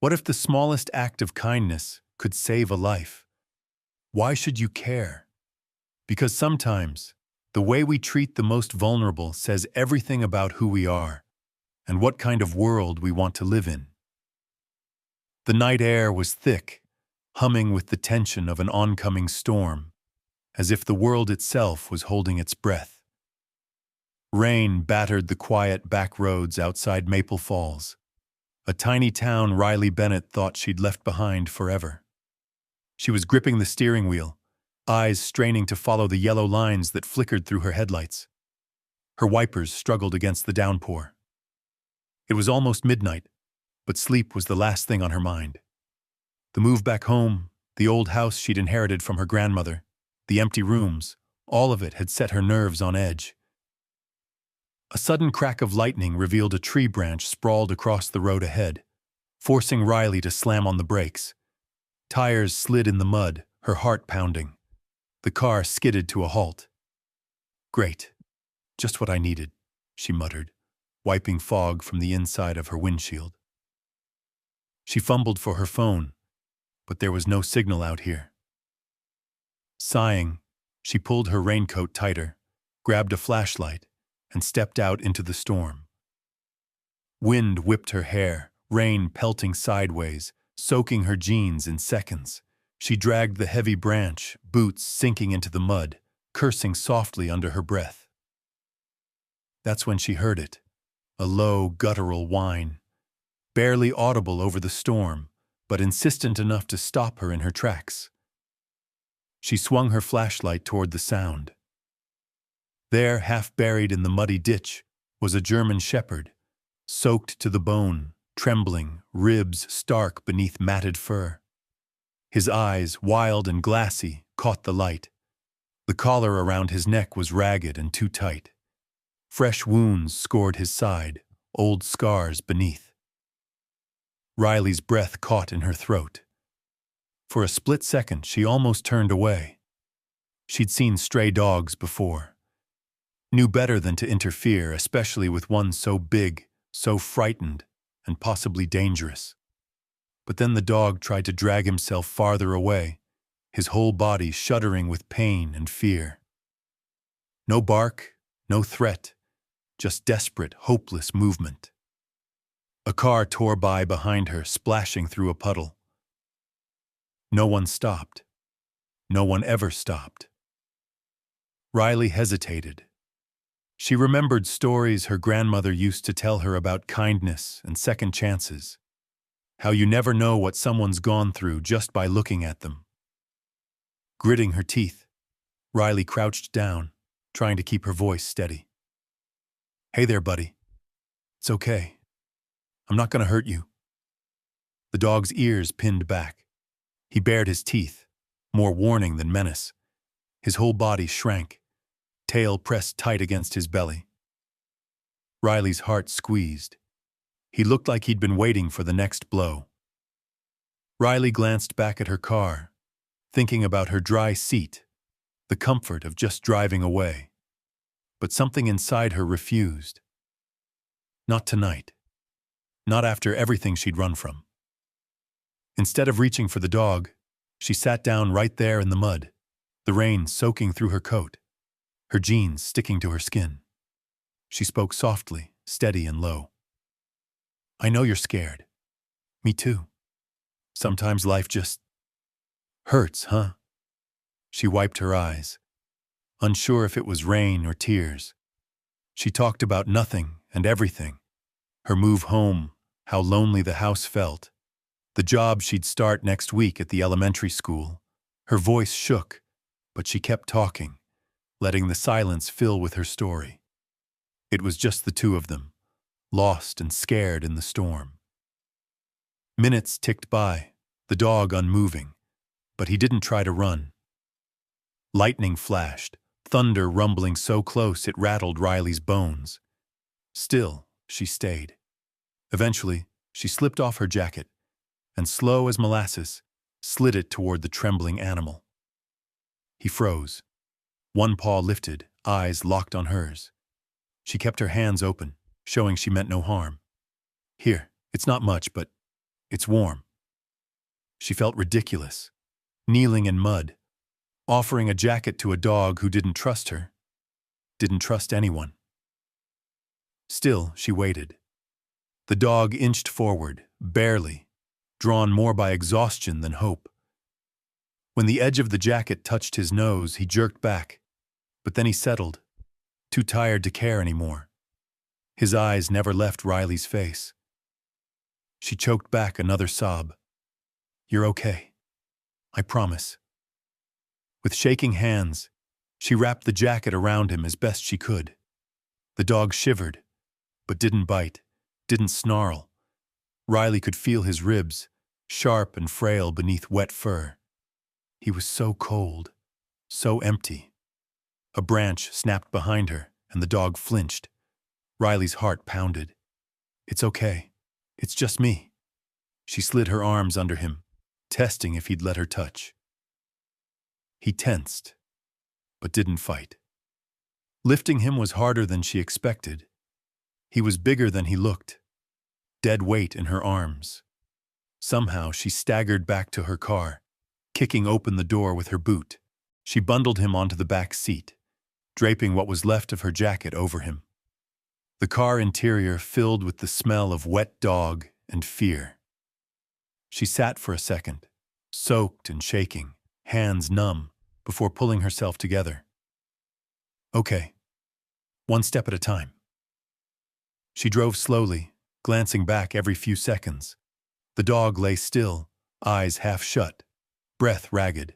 What if the smallest act of kindness could save a life? Why should you care? Because sometimes, the way we treat the most vulnerable says everything about who we are and what kind of world we want to live in. The night air was thick, humming with the tension of an oncoming storm, as if the world itself was holding its breath. Rain battered the quiet back roads outside Maple Falls, a tiny town Riley Bennett thought she'd left behind forever. She was gripping the steering wheel, eyes straining to follow the yellow lines that flickered through her headlights. Her wipers struggled against the downpour. It was almost midnight, but sleep was the last thing on her mind. The move back home, the old house she'd inherited from her grandmother, the empty rooms, all of it had set her nerves on edge. A sudden crack of lightning revealed a tree branch sprawled across the road ahead, forcing Riley to slam on the brakes. Tires slid in the mud, her heart pounding. The car skidded to a halt. "Great. Just what I needed," she muttered, wiping fog from the inside of her windshield. She fumbled for her phone, but there was no signal out here. Sighing, she pulled her raincoat tighter, grabbed a flashlight, and stepped out into the storm. Wind whipped her hair, rain pelting sideways, soaking her jeans in seconds. She dragged the heavy branch, boots sinking into the mud, cursing softly under her breath. That's when she heard it, a low, guttural whine, barely audible over the storm, but insistent enough to stop her in her tracks. She swung her flashlight toward the sound. There, half buried in the muddy ditch, was a German shepherd, soaked to the bone, trembling, ribs stark beneath matted fur. His eyes, wild and glassy, caught the light. The collar around his neck was ragged and too tight. Fresh wounds scored his side, old scars beneath. Riley's breath caught in her throat. For a split second, she almost turned away. She'd seen stray dogs before. Knew better than to interfere, especially with one so big, so frightened, and possibly dangerous. But then the dog tried to drag himself farther away, his whole body shuddering with pain and fear. No bark, no threat, just desperate, hopeless movement. A car tore by behind her, splashing through a puddle. No one stopped. No one ever stopped. Riley hesitated. She remembered stories her grandmother used to tell her about kindness and second chances, how you never know what someone's gone through just by looking at them. Gritting her teeth, Riley crouched down, trying to keep her voice steady. "Hey there, buddy. It's okay. I'm not going to hurt you." The dog's ears pinned back. He bared his teeth, more warning than menace. His whole body shrank, tail pressed tight against his belly. Riley's heart squeezed. He looked like he'd been waiting for the next blow. Riley glanced back at her car, thinking about her dry seat, the comfort of just driving away. But something inside her refused. Not tonight. Not after everything she'd run from. Instead of reaching for the dog, she sat down right there in the mud, the rain soaking through her coat, her jeans sticking to her skin. She spoke softly, steady and low. "I know you're scared. Me too. Sometimes life just hurts, huh?" She wiped her eyes, unsure if it was rain or tears. She talked about nothing and everything. Her move home, how lonely the house felt, the job she'd start next week at the elementary school. Her voice shook, but she kept talking, letting the silence fill with her story. It was just the two of them, lost and scared in the storm. Minutes ticked by, the dog unmoving, but he didn't try to run. Lightning flashed, thunder rumbling so close it rattled Riley's bones. Still, she stayed. Eventually, she slipped off her jacket, and slow as molasses, slid it toward the trembling animal. He froze. One paw lifted, eyes locked on hers. She kept her hands open, showing she meant no harm. "Here, it's not much, but It's warm. She felt ridiculous, kneeling in mud, offering a jacket to a dog who didn't trust her, didn't trust anyone. Still, she waited. The dog inched forward, barely, drawn more by exhaustion than hope. When the edge of the jacket touched his nose, he jerked back, but then he settled, too tired to care anymore. His eyes never left Riley's face. She choked back another sob. "You're okay. I promise." With shaking hands, she wrapped the jacket around him as best she could. The dog shivered, but didn't bite, didn't snarl. Riley could feel his ribs, sharp and frail beneath wet fur. He was so cold, so empty. A branch snapped behind her, and the dog flinched. Riley's heart pounded. "It's okay. It's just me." She slid her arms under him, testing if he'd let her touch. He tensed, but didn't fight. Lifting him was harder than she expected. He was bigger than he looked, dead weight in her arms. Somehow she staggered back to her car, kicking open the door with her boot. She bundled him onto the back seat, draping what was left of her jacket over him. The car interior filled with the smell of wet dog and fear. She sat for a second, soaked and shaking, hands numb, before pulling herself together. "Okay, one step at a time." She drove slowly, glancing back every few seconds. The dog lay still, eyes half shut, breath ragged.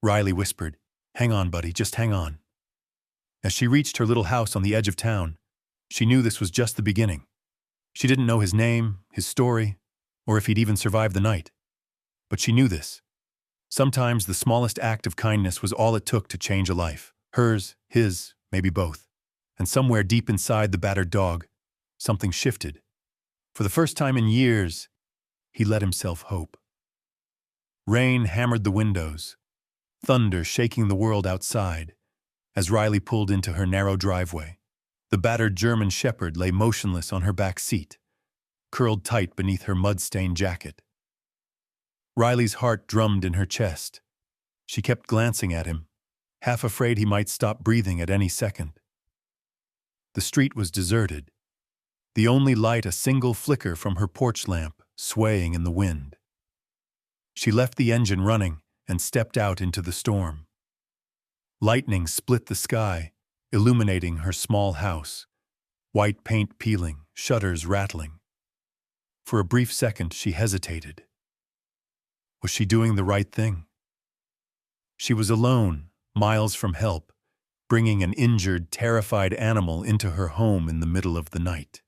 Riley whispered, "Hang on, buddy, just hang on." As she reached her little house on the edge of town, she knew this was just the beginning. She didn't know his name, his story, or if he'd even survive the night. But she knew this. Sometimes the smallest act of kindness was all it took to change a life. Hers, his, maybe both. And somewhere deep inside the battered dog, something shifted. For the first time in years, he let himself hope. Rain hammered the windows, thunder shaking the world outside, as Riley pulled into her narrow driveway. The battered German shepherd lay motionless on her back seat, curled tight beneath her mud-stained jacket. Riley's heart drummed in her chest. She kept glancing at him, half afraid he might stop breathing at any second. The street was deserted, the only light a single flicker from her porch lamp, swaying in the wind. She left the engine running and stepped out into the storm. Lightning split the sky, illuminating her small house, white paint peeling, shutters rattling. For a brief second, she hesitated. Was she doing the right thing? She was alone, miles from help, bringing an injured, terrified animal into her home in the middle of the night.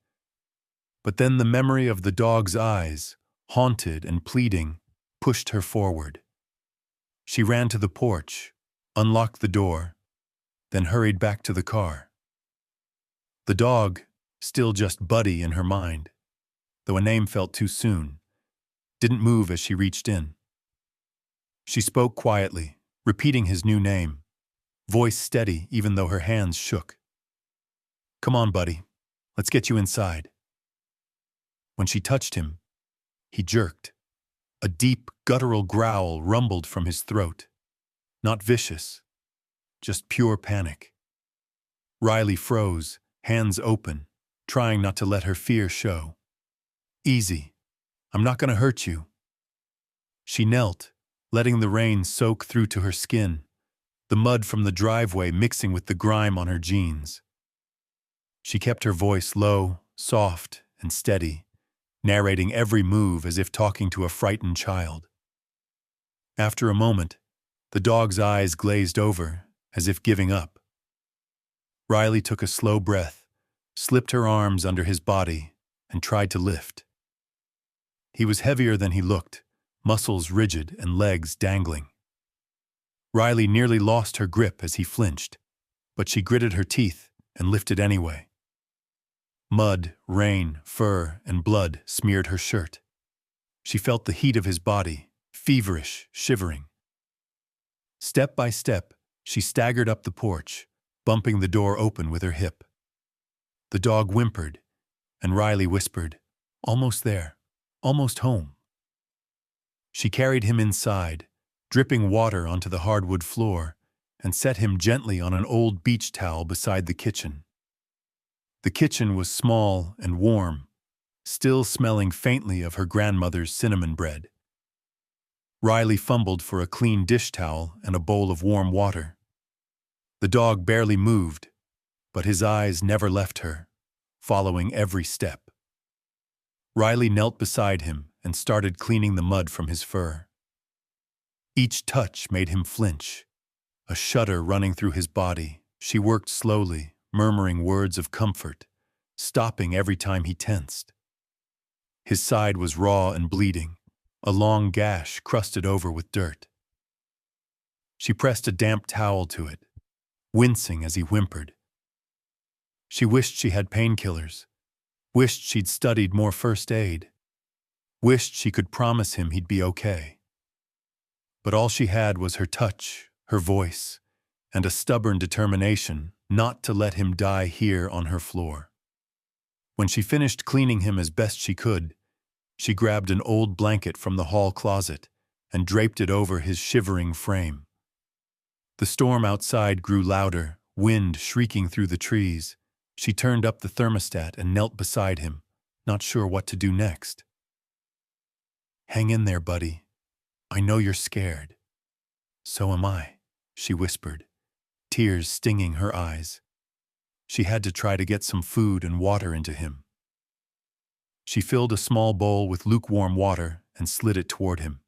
But then the memory of the dog's eyes, haunted and pleading, pushed her forward. She ran to the porch, unlocked the door, then hurried back to the car. The dog, still just Buddy in her mind, though a name felt too soon, didn't move as she reached in. She spoke quietly, repeating his new name, voice steady even though her hands shook. "Come on, Buddy. Let's get you inside." When she touched him, he jerked. A deep, guttural growl rumbled from his throat. Not vicious, just pure panic. Riley froze, hands open, trying not to let her fear show. "Easy. I'm not going to hurt you." She knelt, letting the rain soak through to her skin, the mud from the driveway mixing with the grime on her jeans. She kept her voice low, soft, and steady, narrating every move as if talking to a frightened child. After a moment, the dog's eyes glazed over, as if giving up. Riley took a slow breath, slipped her arms under his body, and tried to lift. He was heavier than he looked, muscles rigid and legs dangling. Riley nearly lost her grip as he flinched, but she gritted her teeth and lifted anyway. Mud, rain, fur, and blood smeared her shirt. She felt the heat of his body, feverish, shivering. Step by step, she staggered up the porch, bumping the door open with her hip. The dog whimpered, and Riley whispered, "Almost there." almost home. She carried him inside, dripping water onto the hardwood floor, and set him gently on an old beach towel beside the kitchen. The kitchen was small and warm, still smelling faintly of her grandmother's cinnamon bread. Riley fumbled for a clean dish towel and a bowl of warm water. The dog barely moved, but his eyes never left her, following every step. Riley knelt beside him and started cleaning the mud from his fur. Each touch made him flinch, a shudder running through his body. She worked slowly, murmuring words of comfort, stopping every time he tensed. His side was raw and bleeding, a long gash crusted over with dirt. She pressed a damp towel to it, wincing as he whimpered. She wished she had painkillers, wished she'd studied more first aid, wished she could promise him he'd be okay. But all she had was her touch, her voice, and a stubborn determination not to let him die here on her floor. When she finished cleaning him as best she could, she grabbed an old blanket from the hall closet and draped it over his shivering frame. The storm outside grew louder, wind shrieking through the trees. She turned up the thermostat and knelt beside him, not sure what to do next. "Hang in there, buddy. I know you're scared." "So am I," she whispered, tears stinging her eyes. She had to try to get some food and water into him. She filled a small bowl with lukewarm water and slid it toward him.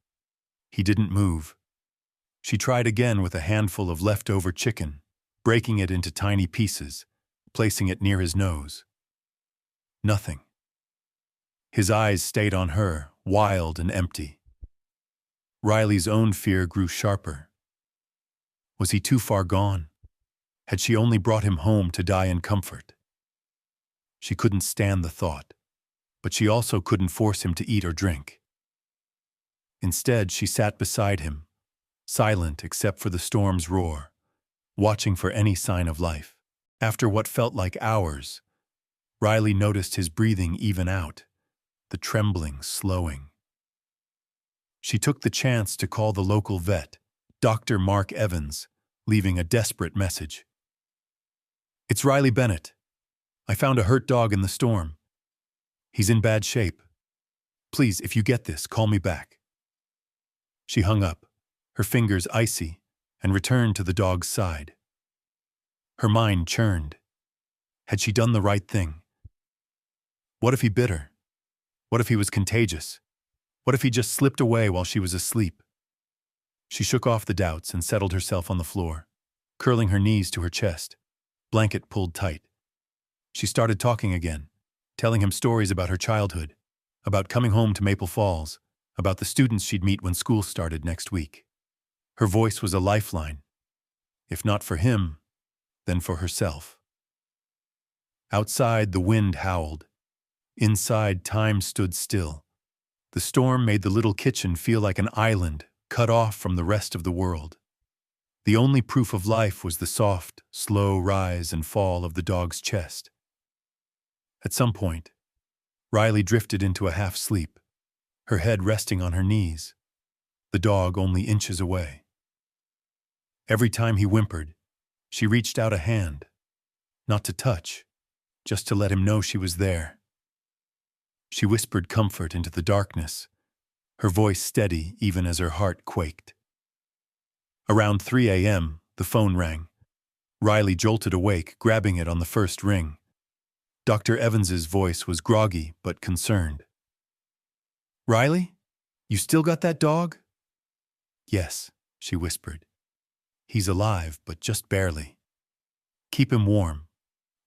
He didn't move. She tried again with a handful of leftover chicken, breaking it into tiny pieces, placing it near his nose. Nothing. His eyes stayed on her, wild and empty. Riley's own fear grew sharper. Was he too far gone? Had she only brought him home to die in comfort? She couldn't stand the thought, but she also couldn't force him to eat or drink. Instead, she sat beside him, silent except for the storm's roar, watching for any sign of life. After what felt like hours, Riley noticed his breathing even out, the trembling slowing. She took the chance to call the local vet, Dr. Mark Evans, leaving a desperate message. "It's Riley Bennett. I found a hurt dog in the storm. He's in bad shape. Please, if you get this, call me back." She hung up, her fingers icy, and returned to the dog's side. Her mind churned. Had she done the right thing? What if he bit her? What if he was contagious? What if he just slipped away while she was asleep? She shook off the doubts and settled herself on the floor, curling her knees to her chest, blanket pulled tight. She started talking again, telling him stories about her childhood, about coming home to Maple Falls, about the students she'd meet when school started next week. Her voice was a lifeline. If not for him, then for herself. Outside, the wind howled. Inside, time stood still. The storm made the little kitchen feel like an island cut off from the rest of the world. The only proof of life was the soft, slow rise and fall of the dog's chest. At some point, Riley drifted into a half-sleep, her head resting on her knees, the dog only inches away. Every time he whimpered, she reached out a hand, not to touch, just to let him know she was there. She whispered comfort into the darkness, her voice steady even as her heart quaked. Around 3 a.m., the phone rang. Riley jolted awake, grabbing it on the first ring. Dr. Evans's voice was groggy but concerned. "Riley, you still got that dog?" "Yes," she whispered. "He's alive, but just barely. Keep him warm.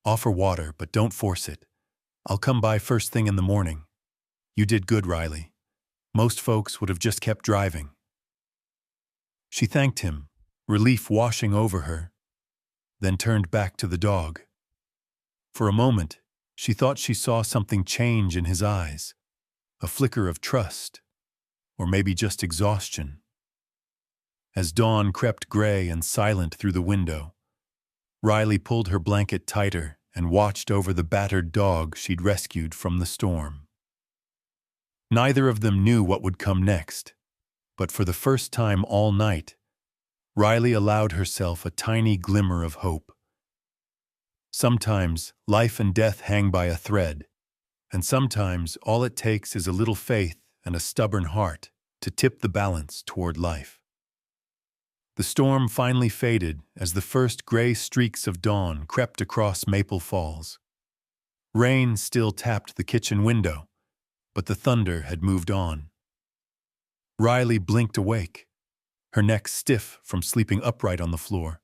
Offer water, but don't force it. I'll come by first thing in the morning. You did good, Riley. Most folks would have just kept driving." She thanked him, relief washing over her, then turned back to the dog. For a moment, she thought she saw something change in his eyes, a flicker of trust, or maybe just exhaustion. As dawn crept gray and silent through the window, Riley pulled her blanket tighter and watched over the battered dog she'd rescued from the storm. Neither of them knew what would come next, but for the first time all night, Riley allowed herself a tiny glimmer of hope. Sometimes life and death hang by a thread, and sometimes all it takes is a little faith and a stubborn heart to tip the balance toward life. The storm finally faded as the first gray streaks of dawn crept across Maple Falls. Rain still tapped the kitchen window, but the thunder had moved on. Riley blinked awake, her neck stiff from sleeping upright on the floor,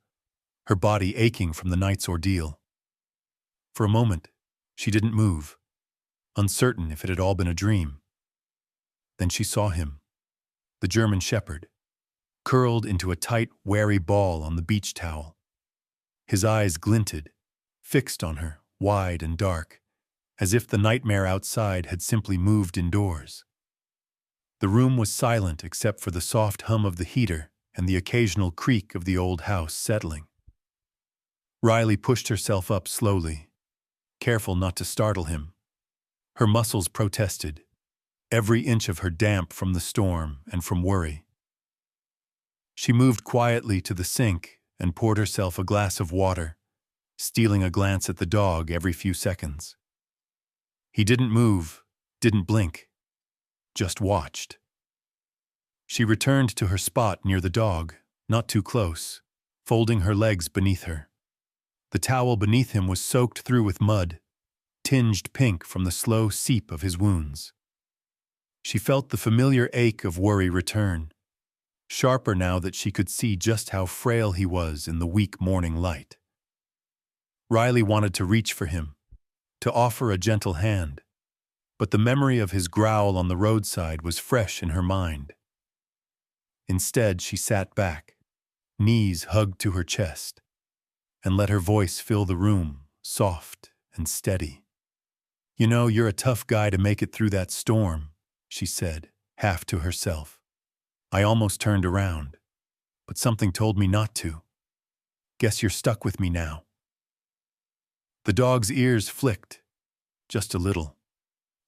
her body aching from the night's ordeal. For a moment, she didn't move, uncertain if it had all been a dream. Then she saw him, the German shepherd, curled into a tight, wary ball on the beach towel. His eyes glinted, fixed on her, wide and dark, as if the nightmare outside had simply moved indoors. The room was silent except for the soft hum of the heater and the occasional creak of the old house settling. Riley pushed herself up slowly, careful not to startle him. Her muscles protested, every inch of her damp from the storm and from worry. She moved quietly to the sink and poured herself a glass of water, stealing a glance at the dog every few seconds. He didn't move, didn't blink, just watched. She returned to her spot near the dog, not too close, folding her legs beneath her. The towel beneath him was soaked through with mud, tinged pink from the slow seep of his wounds. She felt the familiar ache of worry return, sharper now that she could see just how frail he was in the weak morning light. Riley wanted to reach for him, to offer a gentle hand, but the memory of his growl on the roadside was fresh in her mind. Instead, she sat back, knees hugged to her chest, and let her voice fill the room, soft and steady. "You know, you're a tough guy to make it through that storm," she said, half to herself. "I almost turned around, but something told me not to. Guess you're stuck with me now." The dog's ears flicked, just a little.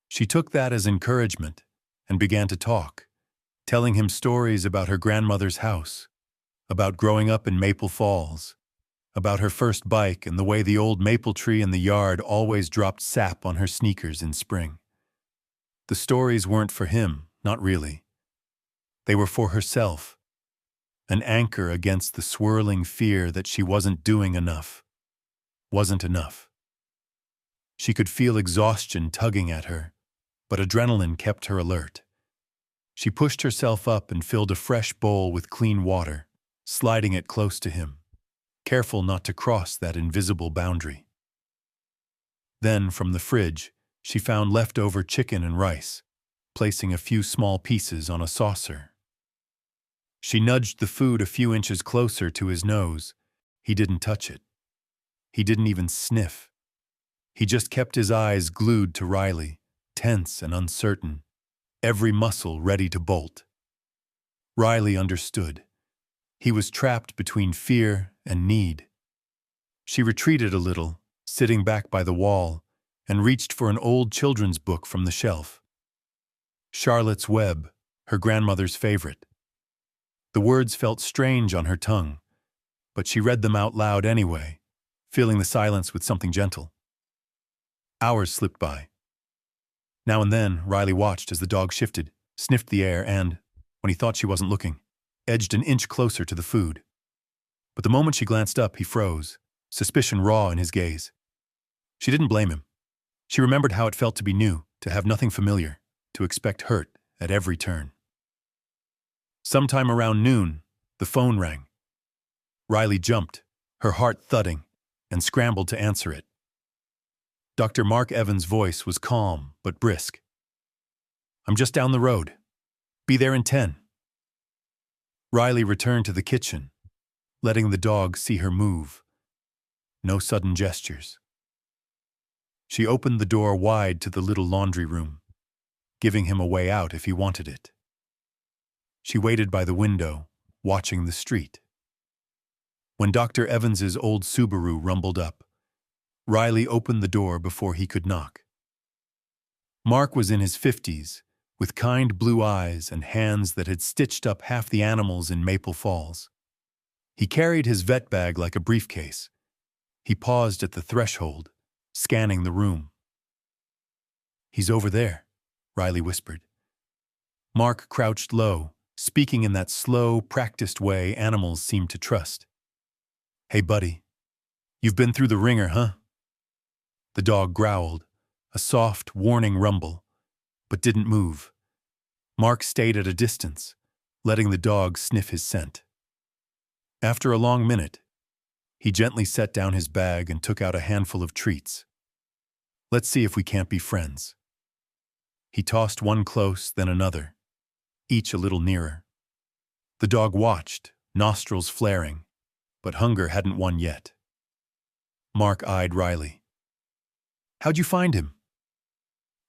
She took that as encouragement and began to talk, telling him stories about her grandmother's house, about growing up in Maple Falls, about her first bike and the way the old maple tree in the yard always dropped sap on her sneakers in spring. The stories weren't for him, not really. They were for herself, an anchor against the swirling fear that she wasn't doing enough, wasn't enough. She could feel exhaustion tugging at her, but adrenaline kept her alert. She pushed herself up and filled a fresh bowl with clean water, sliding it close to him, careful not to cross that invisible boundary. Then, from the fridge, she found leftover chicken and rice, placing a few small pieces on a saucer. She nudged the food a few inches closer to his nose. He didn't touch it. He didn't even sniff. He just kept his eyes glued to Riley, tense and uncertain, every muscle ready to bolt. Riley understood. He was trapped between fear and need. She retreated a little, sitting back by the wall, and reached for an old children's book from the shelf. Charlotte's Web, her grandmother's favorite. The words felt strange on her tongue, but she read them out loud anyway, filling the silence with something gentle. Hours slipped by. Now and then, Riley watched as the dog shifted, sniffed the air, and, when he thought she wasn't looking, edged an inch closer to the food. But the moment she glanced up, he froze, suspicion raw in his gaze. She didn't blame him. She remembered how it felt to be new, to have nothing familiar, to expect hurt at every turn. Sometime around noon, the phone rang. Riley jumped, her heart thudding, and scrambled to answer it. Dr. Mark Evans' voice was calm but brisk. "I'm just down the road. Be there in 10. Riley returned to the kitchen, letting the dog see her move. No sudden gestures. She opened the door wide to the little laundry room, giving him a way out if he wanted it. She waited by the window, watching the street. When Dr. Evans's old Subaru rumbled up, Riley opened the door before he could knock. Mark was in his 50s, with kind blue eyes and hands that had stitched up half the animals in Maple Falls. He carried his vet bag like a briefcase. He paused at the threshold, scanning the room. "He's over there," Riley whispered. Mark crouched low, speaking in that slow, practiced way animals seem to trust. "Hey, buddy, you've been through the ringer, huh?" The dog growled, a soft, warning rumble, but didn't move. Mark stayed at a distance, letting the dog sniff his scent. After a long minute, he gently set down his bag and took out a handful of treats. "Let's see if we can't be friends." He tossed one close, then another, each a little nearer. The dog watched, nostrils flaring, but hunger hadn't won yet. Mark eyed Riley. "How'd you find him?"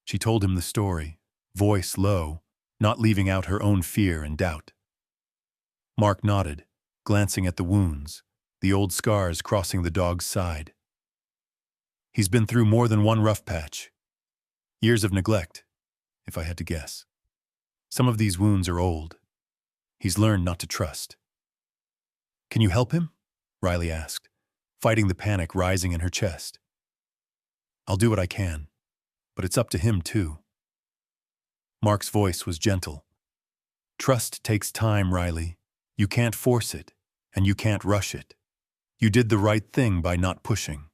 She told him the story, voice low, not leaving out her own fear and doubt. Mark nodded, glancing at the wounds, the old scars crossing the dog's side. "He's been through more than one rough patch. Years of neglect, if I had to guess. Some of these wounds are old. He's learned not to trust." "Can you help him?" Riley asked, fighting the panic rising in her chest. "I'll do what I can, but it's up to him too." Mark's voice was gentle. "Trust takes time, Riley. You can't force it, and you can't rush it. You did the right thing by not pushing."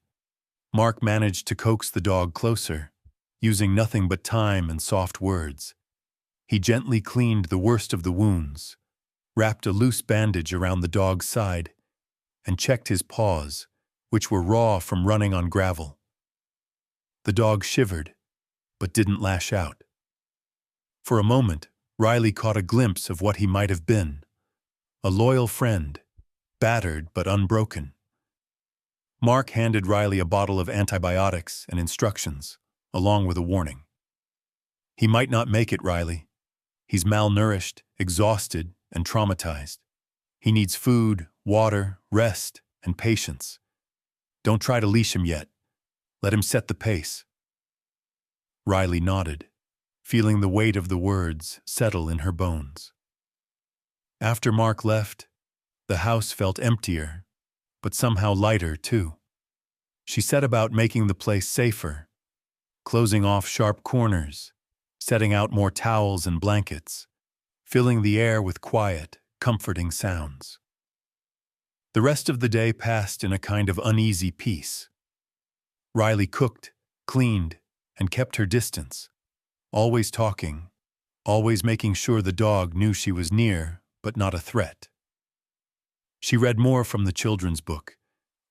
Mark managed to coax the dog closer, using nothing but time and soft words. He gently cleaned the worst of the wounds, wrapped a loose bandage around the dog's side, and checked his paws, which were raw from running on gravel. The dog shivered, but didn't lash out. For a moment, Riley caught a glimpse of what he might have been, a loyal friend, battered but unbroken. Mark handed Riley a bottle of antibiotics and instructions, along with a warning. "He might not make it, Riley. He's malnourished, exhausted, and traumatized. He needs food, water, rest, and patience. Don't try to leash him yet. Let him set the pace." Riley nodded, feeling the weight of the words settle in her bones. After Mark left, the house felt emptier, but somehow lighter too. She set about making the place safer, closing off sharp corners, setting out more towels and blankets, filling the air with quiet, comforting sounds. The rest of the day passed in a kind of uneasy peace. Riley cooked, cleaned, and kept her distance, always talking, always making sure the dog knew she was near, but not a threat. She read more from the children's book,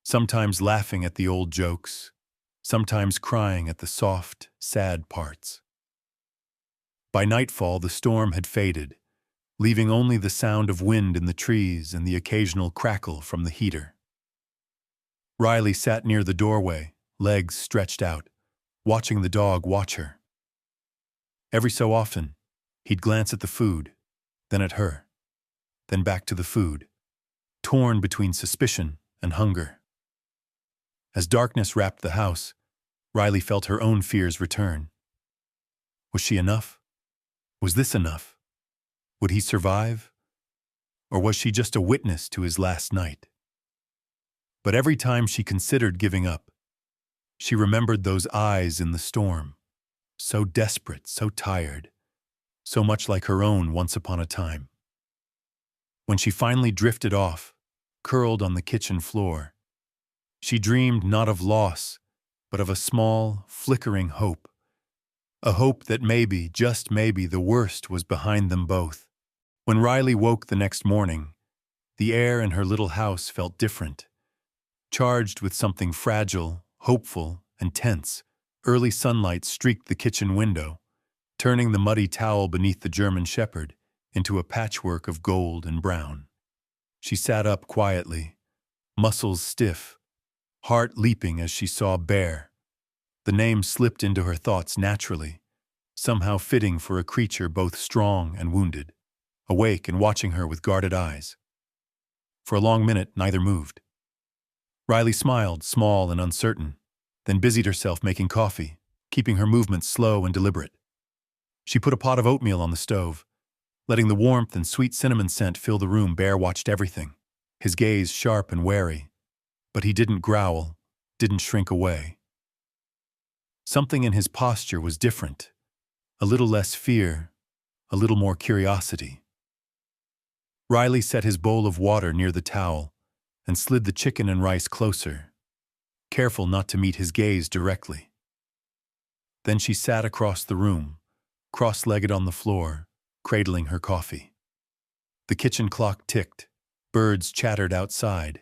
sometimes laughing at the old jokes, sometimes crying at the soft, sad parts. By nightfall, the storm had faded, leaving only the sound of wind in the trees and the occasional crackle from the heater. Riley sat near the doorway, legs stretched out, watching the dog watch her. Every so often, he'd glance at the food, then at her, then back to the food, torn between suspicion and hunger. As darkness wrapped the house, Riley felt her own fears return. Was she enough? Was this enough? Would he survive? Or was she just a witness to his last night? But every time she considered giving up, she remembered those eyes in the storm, so desperate, so tired, so much like her own once upon a time. When she finally drifted off, curled on the kitchen floor, she dreamed not of loss, but of a small, flickering hope. A hope that maybe, just maybe, the worst was behind them both. When Riley woke the next morning, the air in her little house felt different, charged with something fragile, hopeful, and tense. Early sunlight streaked the kitchen window, turning the muddy towel beneath the German Shepherd into a patchwork of gold and brown. She sat up quietly, muscles stiff, heart leaping as she saw Bear. The name slipped into her thoughts naturally, somehow fitting for a creature both strong and wounded, awake and watching her with guarded eyes. For a long minute, neither moved. Riley smiled, small and uncertain, then busied herself making coffee, keeping her movements slow and deliberate. She put a pot of oatmeal on the stove. Letting the warmth and sweet cinnamon scent fill the room, Bear watched everything, his gaze sharp and wary. But he didn't growl, didn't shrink away. Something in his posture was different. A little less fear, a little more curiosity. Riley set his bowl of water near the towel and slid the chicken and rice closer, careful not to meet his gaze directly. Then she sat across the room, cross-legged on the floor, cradling her coffee. The kitchen clock ticked, birds chattered outside,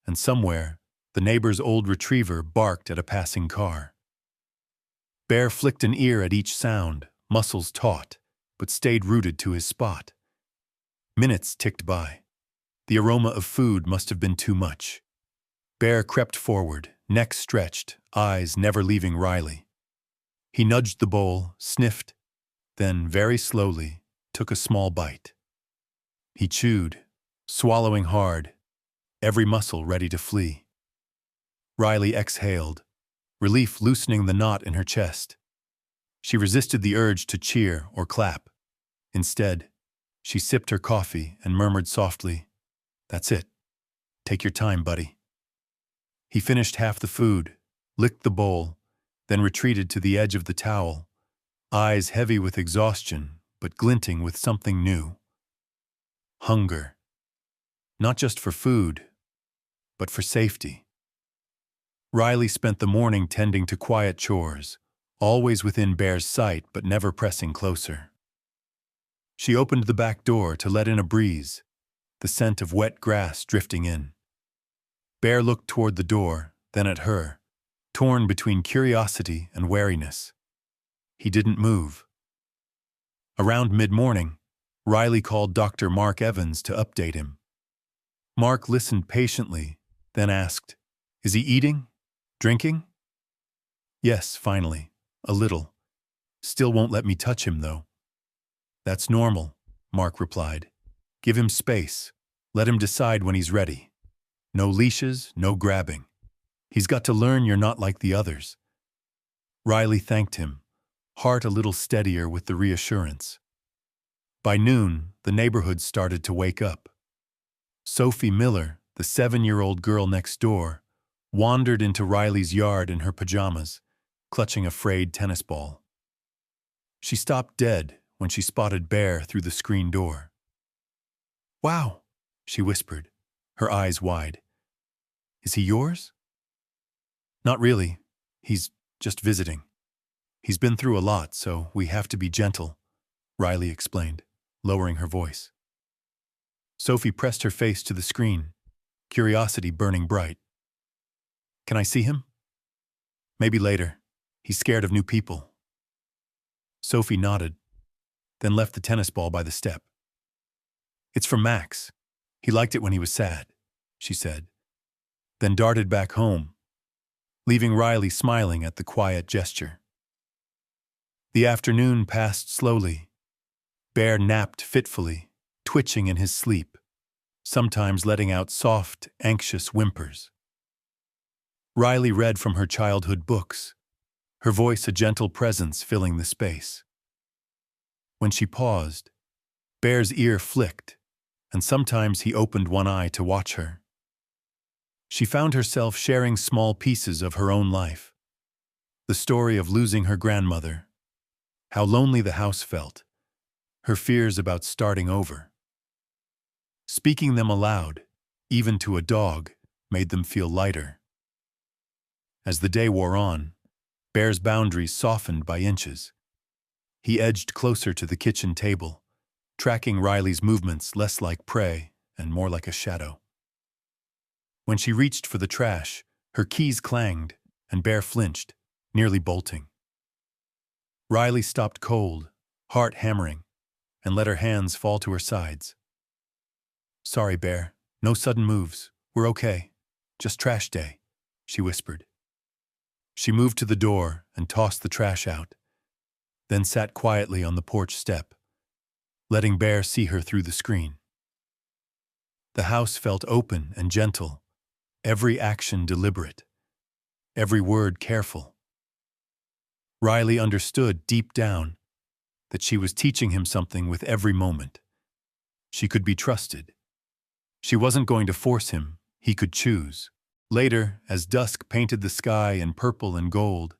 and somewhere, the neighbor's old retriever barked at a passing car. Bear flicked an ear at each sound, muscles taut, but stayed rooted to his spot. Minutes ticked by. The aroma of food must have been too much. Bear crept forward, neck stretched, eyes never leaving Riley. He nudged the bowl, sniffed, then, very slowly, took a small bite. He chewed, swallowing hard, every muscle ready to flee. Riley exhaled, relief loosening the knot in her chest. She resisted the urge to cheer or clap. Instead, she sipped her coffee and murmured softly, "That's it. Take your time, buddy." He finished half the food, licked the bowl, then retreated to the edge of the towel, eyes heavy with exhaustion but glinting with something new. Hunger. Not just for food, but for safety. Riley spent the morning tending to quiet chores, always within Bear's sight but never pressing closer. She opened the back door to let in a breeze, the scent of wet grass drifting in. Bear looked toward the door, then at her, torn between curiosity and wariness. He didn't move. Around mid-morning, Riley called Dr. Mark Evans to update him. Mark listened patiently, then asked, "Is he eating? Drinking?" "Yes, finally. A little. Still won't let me touch him, though." "That's normal," Mark replied. "Give him space. Let him decide when he's ready. No leashes, no grabbing. He's got to learn you're not like the others." Riley thanked him, heart a little steadier with the reassurance. By noon, the neighborhood started to wake up. Sophie Miller, the 7-year-old girl next door, wandered into Riley's yard in her pajamas, clutching a frayed tennis ball. She stopped dead when she spotted Bear through the screen door. "Wow," she whispered, her eyes wide. "Is he yours?" "Not really. He's just visiting. He's been through a lot, so we have to be gentle," Riley explained, lowering her voice. Sophie pressed her face to the screen, curiosity burning bright. "Can I see him?" "Maybe later. He's scared of new people." Sophie nodded, then left the tennis ball by the step. "It's from Max. He liked it when he was sad," she said, then darted back home, leaving Riley smiling at the quiet gesture. The afternoon passed slowly. Bear napped fitfully, twitching in his sleep, sometimes letting out soft, anxious whimpers. Riley read from her childhood books, her voice a gentle presence filling the space. When she paused, Bear's ear flicked, and sometimes he opened one eye to watch her. She found herself sharing small pieces of her own life. The story of losing her grandmother, how lonely the house felt, her fears about starting over. Speaking them aloud, even to a dog, made them feel lighter. As the day wore on, Bear's boundaries softened by inches. He edged closer to the kitchen table, tracking Riley's movements less like prey and more like a shadow. When she reached for the trash, her keys clanged, and Bear flinched, nearly bolting. Riley stopped cold, heart hammering, and let her hands fall to her sides. "Sorry, Bear. No sudden moves. We're okay. Just trash day," she whispered. She moved to the door and tossed the trash out, then sat quietly on the porch step, letting Bear see her through the screen. The house felt open and gentle, every action deliberate, every word careful. Riley understood deep down, that she was teaching him something with every moment. She could be trusted. She wasn't going to force him, he could choose. Later, as dusk painted the sky in purple and gold,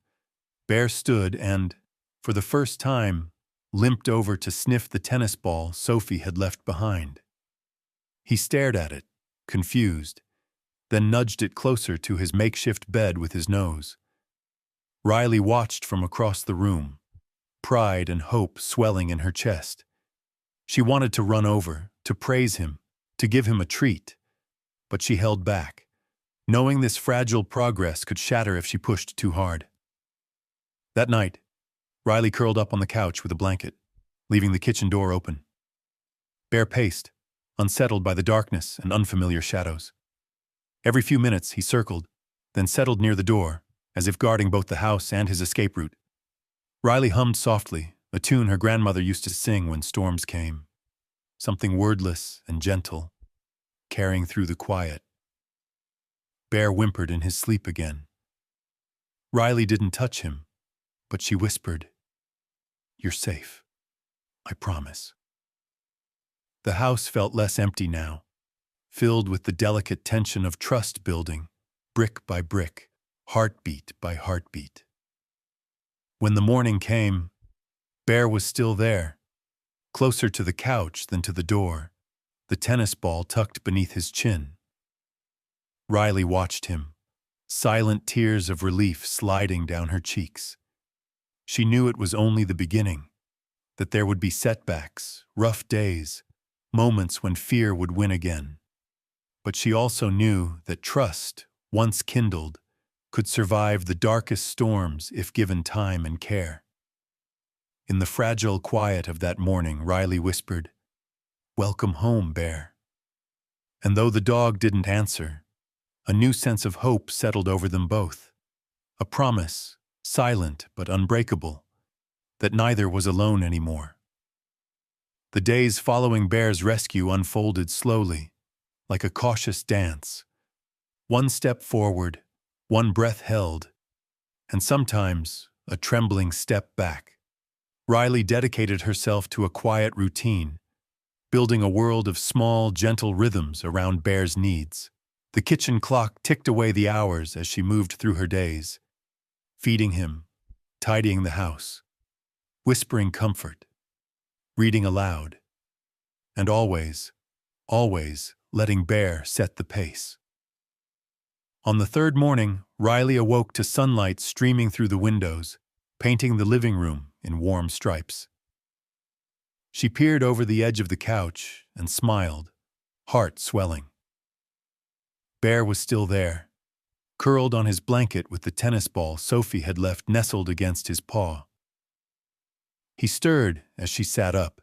Bear stood and, for the first time, limped over to sniff the tennis ball Sophie had left behind. He stared at it, confused, then nudged it closer to his makeshift bed with his nose. Riley watched from across the room, pride and hope swelling in her chest. She wanted to run over, to praise him, to give him a treat, but she held back, knowing this fragile progress could shatter if she pushed too hard. That night, Riley curled up on the couch with a blanket, leaving the kitchen door open. Bear paced, unsettled by the darkness and unfamiliar shadows. Every few minutes he circled, then settled near the door, as if guarding both the house and his escape route. Riley hummed softly, a tune her grandmother used to sing when storms came. Something wordless and gentle, carrying through the quiet. Bear whimpered in his sleep again. Riley didn't touch him, but she whispered, "You're safe. I promise." The house felt less empty now, filled with the delicate tension of trust building, brick by brick, heartbeat by heartbeat. When the morning came, Bear was still there, closer to the couch than to the door, the tennis ball tucked beneath his chin. Riley watched him, silent tears of relief sliding down her cheeks. She knew it was only the beginning, that there would be setbacks, rough days, moments when fear would win again. But she also knew that trust, once kindled, could survive the darkest storms if given time and care. In the fragile quiet of that morning, Riley whispered, "Welcome home, Bear." And though the dog didn't answer, a new sense of hope settled over them both. A promise, silent but unbreakable, that neither was alone anymore. The days following Bear's rescue unfolded slowly, like a cautious dance. One step forward, one breath held, and sometimes a trembling step back. Riley dedicated herself to a quiet routine, building a world of small, gentle rhythms around Bear's needs. The kitchen clock ticked away the hours as she moved through her days, feeding him, tidying the house, whispering comfort, reading aloud, and always letting Bear set the pace. On the third morning, Riley awoke to sunlight streaming through the windows, painting the living room in warm stripes. She peered over the edge of the couch and smiled, heart swelling. Bear was still there, curled on his blanket with the tennis ball Sophie had left nestled against his paw. He stirred as she sat up,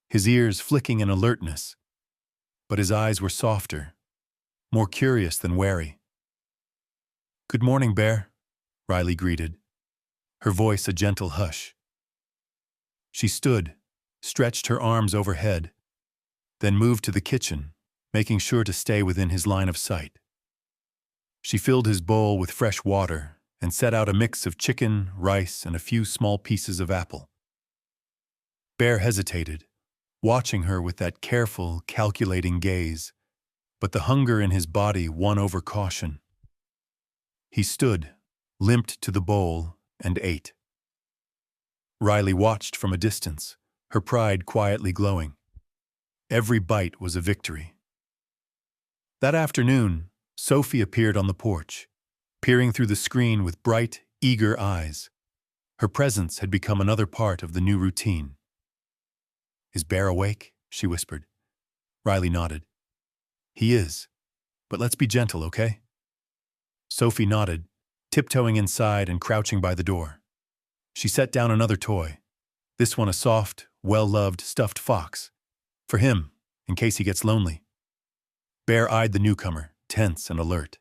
his ears flicking in alertness, but his eyes were softer, more curious than wary. "Good morning, Bear," Riley greeted, her voice a gentle hush. She stood, stretched her arms overhead, then moved to the kitchen, making sure to stay within his line of sight. She filled his bowl with fresh water and set out a mix of chicken, rice, and a few small pieces of apple. Bear hesitated, watching her with that careful, calculating gaze, but the hunger in his body won over caution. He stood, limped to the bowl, and ate. Riley watched from a distance, her pride quietly glowing. Every bite was a victory. That afternoon, Sophie appeared on the porch, peering through the screen with bright, eager eyes. Her presence had become another part of the new routine. "Is Bear awake?" she whispered. Riley nodded. "He is, but let's be gentle, okay?" Sophie nodded, tiptoeing inside and crouching by the door. She set down another toy, this one a soft, well-loved stuffed fox, for him, in case he gets lonely. Bear eyed the newcomer, tense and alert.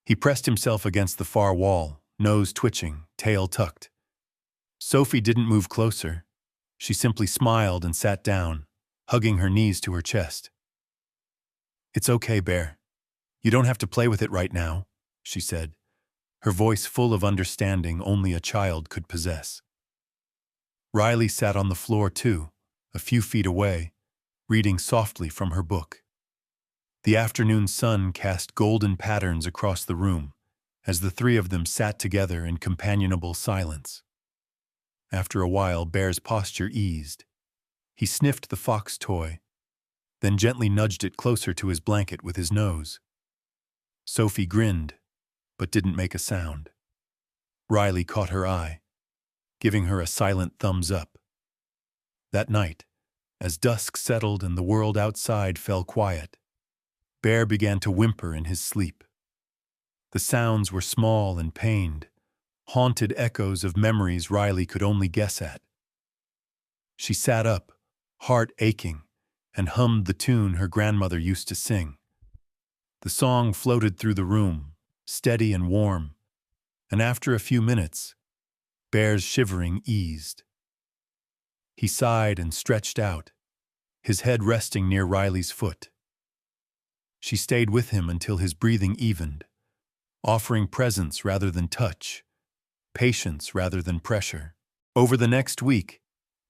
He pressed himself against the far wall, nose twitching, tail tucked. Sophie didn't move closer. She simply smiled and sat down, hugging her knees to her chest. "It's okay, Bear. You don't have to play with it right now," she said, her voice full of understanding only a child could possess. Riley sat on the floor too, a few feet away, reading softly from her book. The afternoon sun cast golden patterns across the room as the three of them sat together in companionable silence. After a while, Bear's posture eased. He sniffed the fox toy, then gently nudged it closer to his blanket with his nose. Sophie grinned, but didn't make a sound. Riley caught her eye, giving her a silent thumbs up. That night, as dusk settled and the world outside fell quiet, Bear began to whimper in his sleep. The sounds were small and pained, haunted echoes of memories Riley could only guess at. She sat up, heart aching, and hummed the tune her grandmother used to sing. The song floated through the room, steady and warm, and after a few minutes, Bear's shivering eased. He sighed and stretched out, his head resting near Riley's foot. She stayed with him until his breathing evened, offering presence rather than touch, patience rather than pressure. Over the next week,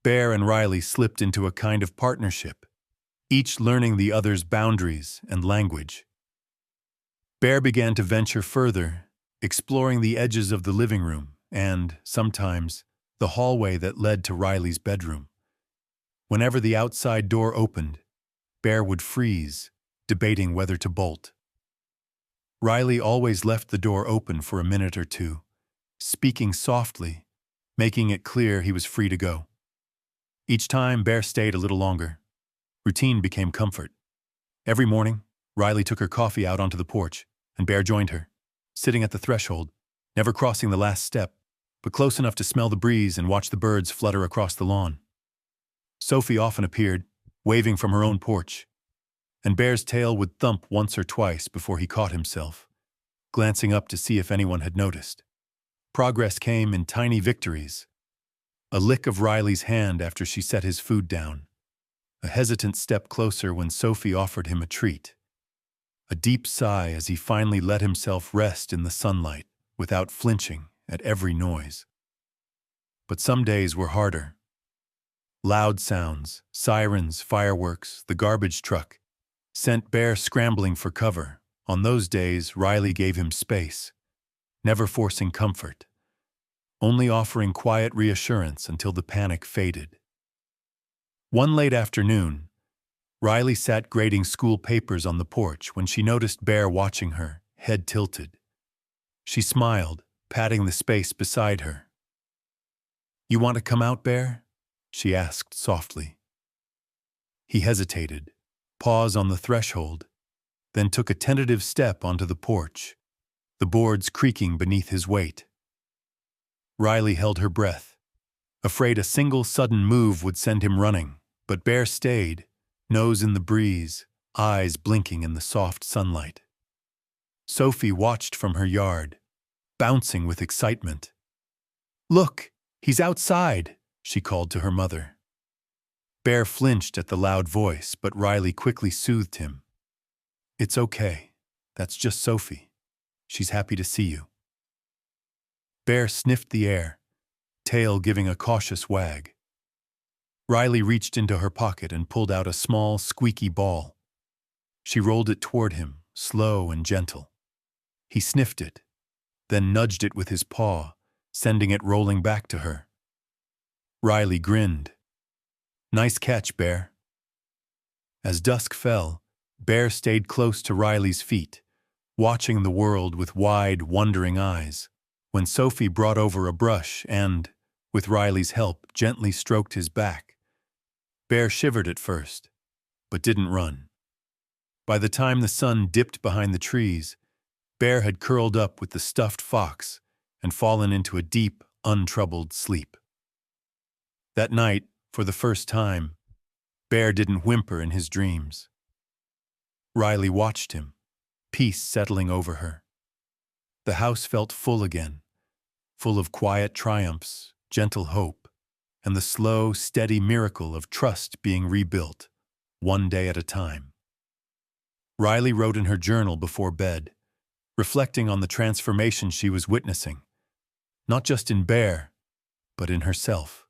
Bear and Riley slipped into a kind of partnership, each learning the other's boundaries and language. Bear began to venture further, exploring the edges of the living room and, sometimes, the hallway that led to Riley's bedroom. Whenever the outside door opened, Bear would freeze, debating whether to bolt. Riley always left the door open for a minute or two, speaking softly, making it clear he was free to go. Each time, Bear stayed a little longer. Routine became comfort. Every morning, Riley took her coffee out onto the porch, and Bear joined her, sitting at the threshold, never crossing the last step, but close enough to smell the breeze and watch the birds flutter across the lawn. Sophie often appeared, waving from her own porch, and Bear's tail would thump once or twice before he caught himself, glancing up to see if anyone had noticed. Progress came in tiny victories. A lick of Riley's hand after she set his food down, a hesitant step closer when Sophie offered him a treat, a deep sigh as he finally let himself rest in the sunlight without flinching at every noise. But some days were harder. Loud sounds, sirens, fireworks, the garbage truck, sent Bear scrambling for cover. On those days, Riley gave him space, never forcing comfort, only offering quiet reassurance until the panic faded. One late afternoon, Riley sat grading school papers on the porch when she noticed Bear watching her, head tilted. She smiled, patting the space beside her. "You want to come out, Bear?" she asked softly. He hesitated, paused on the threshold, then took a tentative step onto the porch, the boards creaking beneath his weight. Riley held her breath, afraid a single sudden move would send him running, but Bear stayed, nose in the breeze, eyes blinking in the soft sunlight. Sophie watched from her yard, bouncing with excitement. "Look, he's outside," she called to her mother. Bear flinched at the loud voice, but Riley quickly soothed him. "It's okay. That's just Sophie. She's happy to see you." Bear sniffed the air, tail giving a cautious wag. Riley reached into her pocket and pulled out a small, squeaky ball. She rolled it toward him, slow and gentle. He sniffed it, then nudged it with his paw, sending it rolling back to her. Riley grinned. "Nice catch, Bear." As dusk fell, Bear stayed close to Riley's feet, watching the world with wide, wondering eyes. When Sophie brought over a brush and, with Riley's help, gently stroked his back, Bear shivered at first, but didn't run. By the time the sun dipped behind the trees, Bear had curled up with the stuffed fox and fallen into a deep, untroubled sleep. That night, for the first time, Bear didn't whimper in his dreams. Riley watched him, peace settling over her. The house felt full again, full of quiet triumphs, gentle hope, and the slow, steady miracle of trust being rebuilt, one day at a time. Riley wrote in her journal before bed, reflecting on the transformation she was witnessing, not just in Bear, but in herself.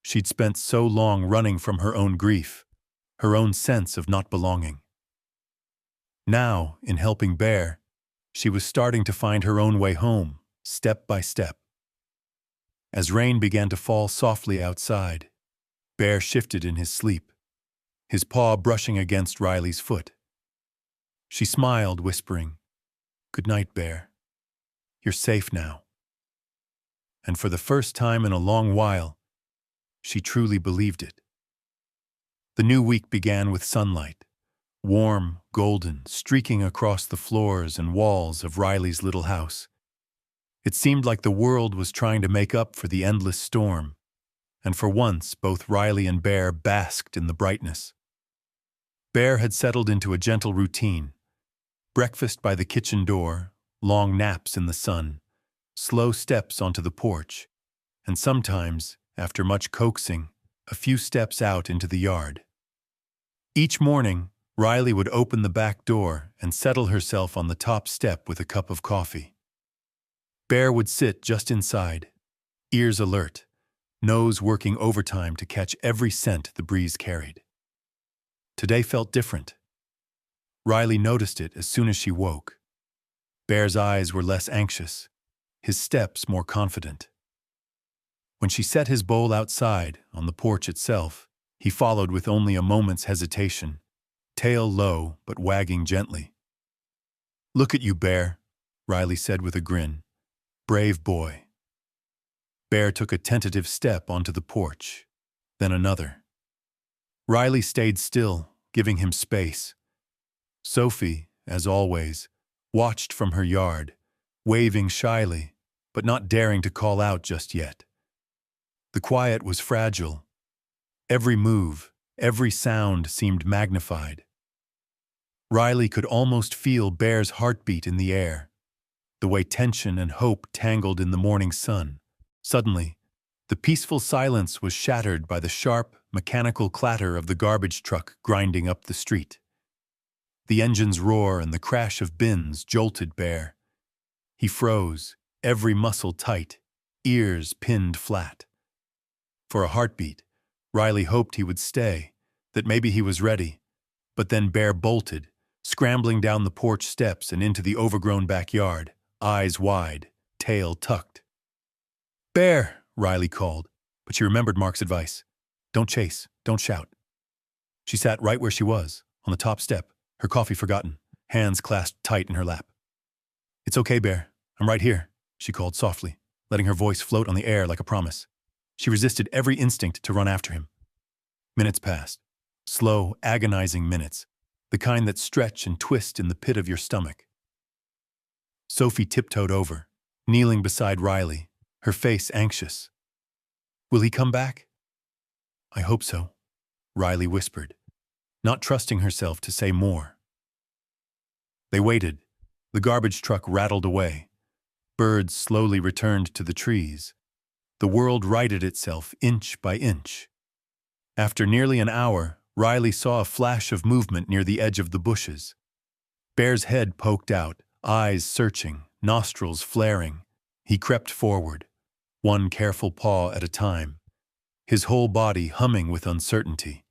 She'd spent so long running from her own grief, her own sense of not belonging. Now, in helping Bear, she was starting to find her own way home, step by step. As rain began to fall softly outside, Bear shifted in his sleep, his paw brushing against Riley's foot. She smiled, whispering, "Good night, Bear. You're safe now." And for the first time in a long while, she truly believed it. The new week began with sunlight, warm, golden, streaking across the floors and walls of Riley's little house. It seemed like the world was trying to make up for the endless storm, and for once both Riley and Bear basked in the brightness. Bear had settled into a gentle routine: breakfast by the kitchen door, long naps in the sun, slow steps onto the porch, and sometimes, after much coaxing, a few steps out into the yard. Each morning, Riley would open the back door and settle herself on the top step with a cup of coffee. Bear would sit just inside, ears alert, nose working overtime to catch every scent the breeze carried. Today felt different. Riley noticed it as soon as she woke. Bear's eyes were less anxious, his steps more confident. When she set his bowl outside, on the porch itself, he followed with only a moment's hesitation, tail low but wagging gently. "Look at you, Bear," Riley said with a grin. "Brave boy." Bear took a tentative step onto the porch, then another. Riley stayed still, giving him space. Sophie, as always, watched from her yard, waving shyly, but not daring to call out just yet. The quiet was fragile. Every move, every sound seemed magnified. Riley could almost feel Bear's heartbeat in the air, the way tension and hope tangled in the morning sun. Suddenly, the peaceful silence was shattered by the sharp, mechanical clatter of the garbage truck grinding up the street. The engine's roar and the crash of bins jolted Bear. He froze, every muscle tight, ears pinned flat. For a heartbeat, Riley hoped he would stay, that maybe he was ready, but then Bear bolted, scrambling down the porch steps and into the overgrown backyard, eyes wide, tail tucked. "Bear!" Riley called, but she remembered Mark's advice. Don't chase, don't shout. She sat right where she was, on the top step, her coffee forgotten, hands clasped tight in her lap. "It's okay, Bear. I'm right here," she called softly, letting her voice float on the air like a promise. She resisted every instinct to run after him. Minutes passed. Slow, agonizing minutes, the kind that stretch and twist in the pit of your stomach. Sophie tiptoed over, kneeling beside Riley, her face anxious. "Will he come back?" "I hope so," Riley whispered, not trusting herself to say more. They waited. The garbage truck rattled away. Birds slowly returned to the trees. The world righted itself inch by inch. After nearly an hour, Riley saw a flash of movement near the edge of the bushes. Bear's head poked out, eyes searching, nostrils flaring. He crept forward, one careful paw at a time, his whole body humming with uncertainty.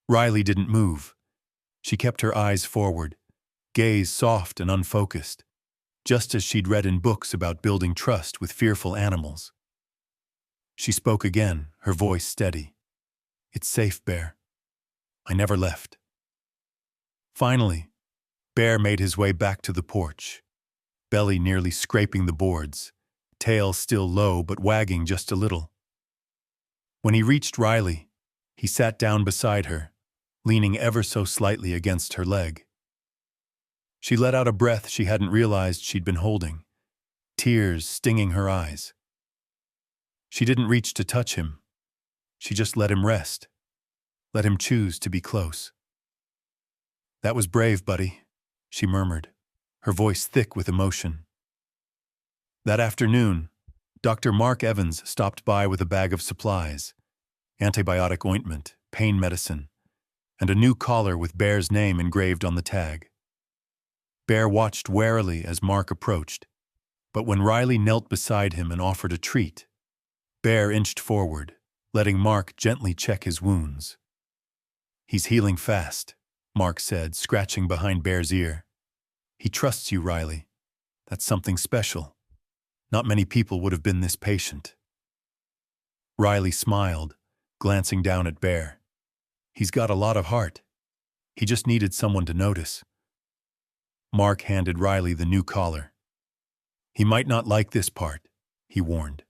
Riley didn't move. She kept her eyes forward, gaze soft and unfocused, just as she'd read in books about building trust with fearful animals. She spoke again, her voice steady. "It's safe, Bear. I never left." Finally, Bear made his way back to the porch, belly nearly scraping the boards, tail still low but wagging just a little. When he reached Riley, he sat down beside her, leaning ever so slightly against her leg. She let out a breath she hadn't realized she'd been holding, tears stinging her eyes. She didn't reach to touch him. She just let him rest, let him choose to be close. "That was brave, buddy," she murmured, her voice thick with emotion. That afternoon, Dr. Mark Evans stopped by with a bag of supplies, antibiotic ointment, pain medicine, and a new collar with Bear's name engraved on the tag. Bear watched warily as Mark approached, but when Riley knelt beside him and offered a treat, Bear inched forward, letting Mark gently check his wounds. "He's healing fast," Mark said, scratching behind Bear's ear. "He trusts you, Riley. That's something special. Not many people would have been this patient." Riley smiled, glancing down at Bear. "He's got a lot of heart. He just needed someone to notice." Mark handed Riley the new collar. "He might not like this part," he warned.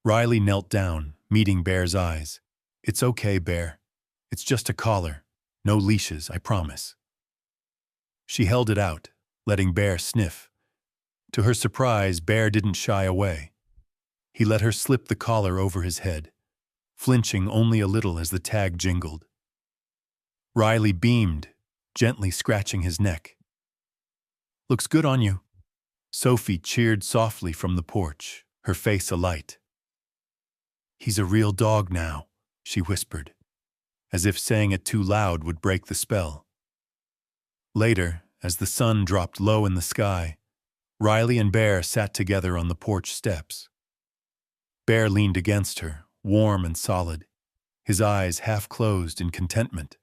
Riley knelt down, meeting Bear's eyes. "It's okay, Bear. It's just a collar. No leashes, I promise." She held it out, letting Bear sniff. To her surprise, Bear didn't shy away. He let her slip the collar over his head, flinching only a little as the tag jingled. Riley beamed, gently scratching his neck. "Looks good on you." Sophie cheered softly from the porch, her face alight. "He's a real dog now," she whispered, as if saying it too loud would break the spell. Later, as the sun dropped low in the sky, Riley and Bear sat together on the porch steps. Bear leaned against her, warm and solid, his eyes half closed in contentment.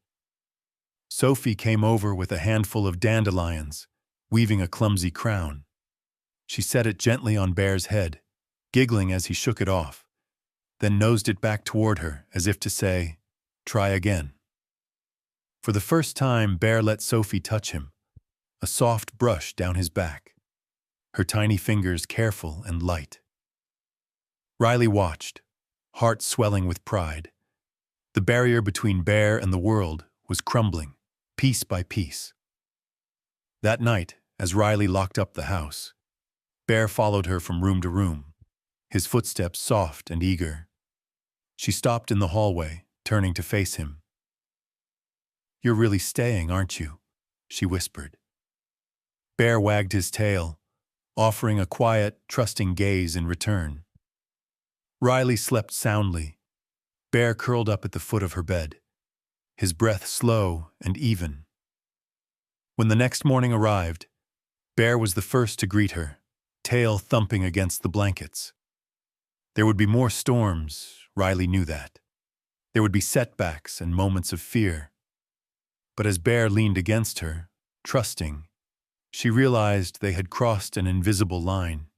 Sophie came over with a handful of dandelions, weaving a clumsy crown. She set it gently on Bear's head, giggling as he shook it off, then nosed it back toward her as if to say, "Try again." For the first time, Bear let Sophie touch him, a soft brush down his back, her tiny fingers careful and light. Riley watched, heart swelling with pride. The barrier between Bear and the world was crumbling, piece by piece. That night, as Riley locked up the house, Bear followed her from room to room, his footsteps soft and eager. She stopped in the hallway, turning to face him. "You're really staying, aren't you?" she whispered. Bear wagged his tail, offering a quiet, trusting gaze in return. Riley slept soundly, Bear curled up at the foot of her bed, his breath slow and even. When the next morning arrived, Bear was the first to greet her, tail thumping against the blankets. There would be more storms, Riley knew that. There would be setbacks and moments of fear. But as Bear leaned against her, trusting, she realized they had crossed an invisible line.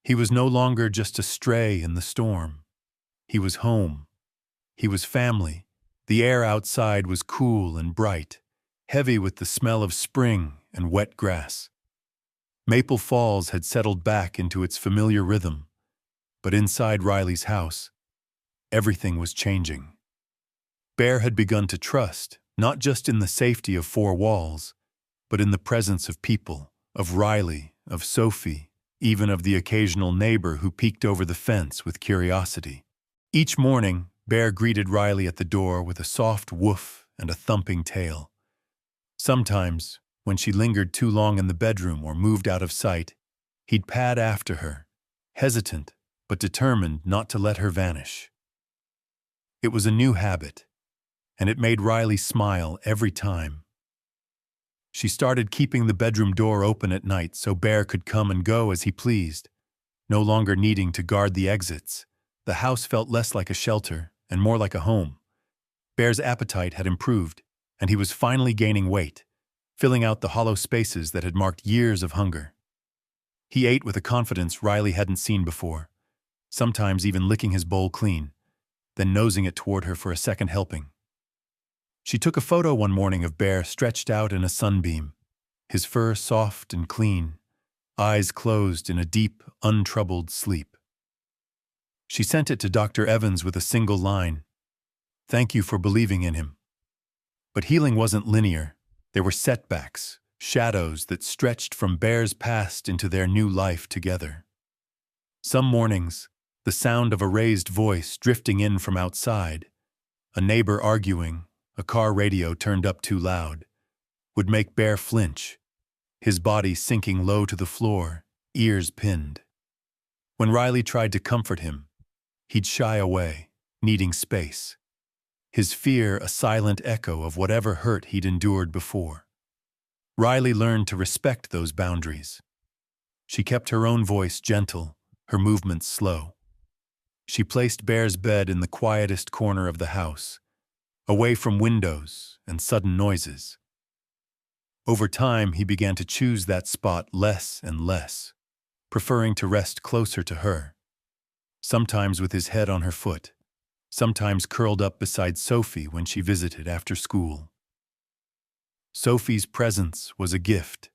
He was no longer just a stray in the storm. He was home. He was family. The air outside was cool and bright, heavy with the smell of spring and wet grass. Maple Falls had settled back into its familiar rhythm, but inside Riley's house, everything was changing. Bear had begun to trust, not just in the safety of four walls, but in the presence of people, of Riley, of Sophie, even of the occasional neighbor who peeked over the fence with curiosity. Each morning, Bear greeted Riley at the door with a soft woof and a thumping tail. Sometimes, when she lingered too long in the bedroom or moved out of sight, he'd pad after her, hesitant but determined not to let her vanish. It was a new habit, and it made Riley smile every time. She started keeping the bedroom door open at night so Bear could come and go as he pleased, no longer needing to guard the exits. The house felt less like a shelter and more like a home. Bear's appetite had improved, and he was finally gaining weight, filling out the hollow spaces that had marked years of hunger. He ate with a confidence Riley hadn't seen before, sometimes even licking his bowl clean, then nosing it toward her for a second helping. She took a photo one morning of Bear stretched out in a sunbeam, his fur soft and clean, eyes closed in a deep, untroubled sleep. She sent it to Dr. Evans with a single line, "Thank you for believing in him." But healing wasn't linear. There were setbacks, shadows that stretched from Bear's past into their new life together. Some mornings, the sound of a raised voice drifting in from outside, a neighbor arguing, a car radio turned up too loud, would make Bear flinch, his body sinking low to the floor, ears pinned. When Riley tried to comfort him, he'd shy away, needing space, his fear a silent echo of whatever hurt he'd endured before. Riley learned to respect those boundaries. She kept her own voice gentle, her movements slow. She placed Bear's bed in the quietest corner of the house, away from windows and sudden noises. Over time, he began to choose that spot less and less, preferring to rest closer to her, sometimes with his head on her foot, sometimes curled up beside Sophie when she visited after school. Sophie's presence was a gift.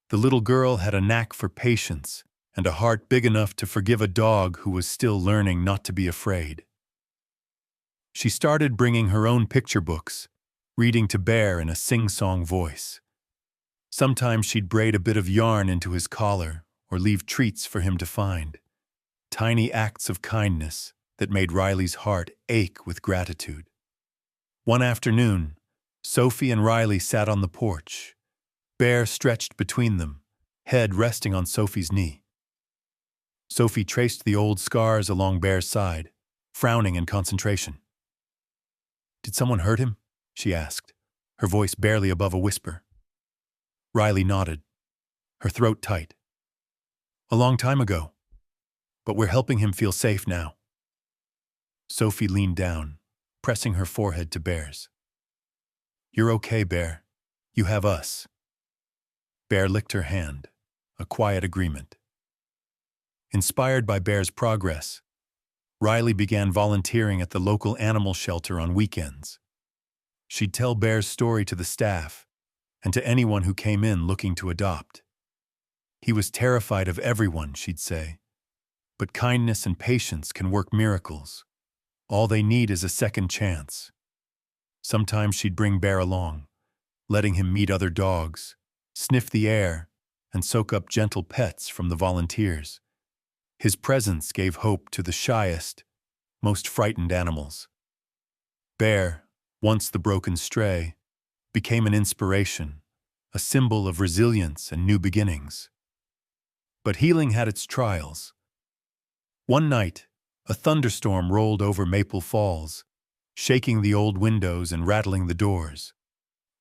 The little girl had a knack for patience and a heart big enough to forgive a dog who was still learning not to be afraid. She started bringing her own picture books, reading to Bear in a sing-song voice. Sometimes she'd braid a bit of yarn into his collar or leave treats for him to find, tiny acts of kindness that made Riley's heart ache with gratitude. One afternoon, Sophie and Riley sat on the porch, Bear stretched between them, head resting on Sophie's knee. Sophie traced the old scars along Bear's side, frowning in concentration. "Did someone hurt him?" she asked, her voice barely above a whisper. Riley nodded, her throat tight. "A long time ago, but we're helping him feel safe now." Sophie leaned down, pressing her forehead to Bear's. "You're okay, Bear. You have us." Bear licked her hand, a quiet agreement. Inspired by Bear's progress, Riley began volunteering at the local animal shelter on weekends. She'd tell Bear's story to the staff and to anyone who came in looking to adopt. He was terrified of everyone, she'd say, but kindness and patience can work miracles. All they need is a second chance. Sometimes she'd bring Bear along, letting him meet other dogs, sniff the air, and soak up gentle pets from the volunteers. His presence gave hope to the shyest, most frightened animals. Bear, once the broken stray, became an inspiration, a symbol of resilience and new beginnings. But healing had its trials. One night, a thunderstorm rolled over Maple Falls, shaking the old windows and rattling the doors.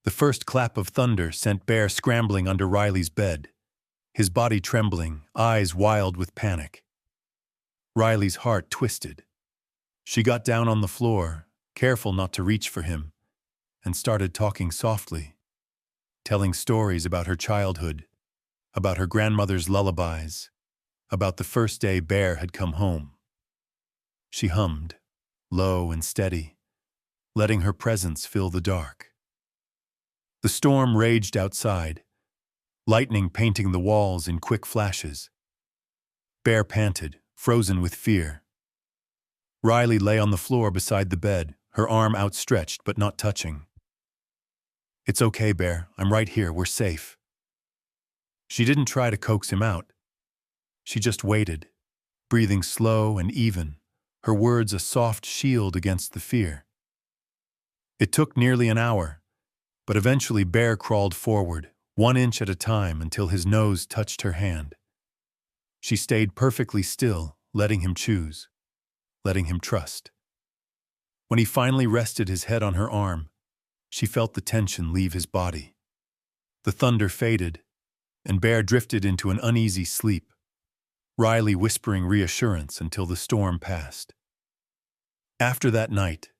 The first clap of thunder sent Bear scrambling under Riley's bed, his body trembling, eyes wild with panic. Riley's heart twisted. She got down on the floor, careful not to reach for him, and started talking softly, telling stories about her childhood, about her grandmother's lullabies, about the first day Bear had come home. She hummed, low and steady, letting her presence fill the dark. The storm raged outside, lightning painting the walls in quick flashes. Bear panted, frozen with fear. Riley lay on the floor beside the bed, her arm outstretched but not touching. "It's okay, Bear. I'm right here. We're safe." She didn't try to coax him out. She just waited, breathing slow and even, her words a soft shield against the fear. It took nearly an hour, but eventually Bear crawled forward, 1 inch at a time until his nose touched her hand. She stayed perfectly still, letting him choose, letting him trust. When he finally rested his head on her arm, she felt the tension leave his body. The thunder faded, and Bear drifted into an uneasy sleep, Riley whispering reassurance until the storm passed. After that night,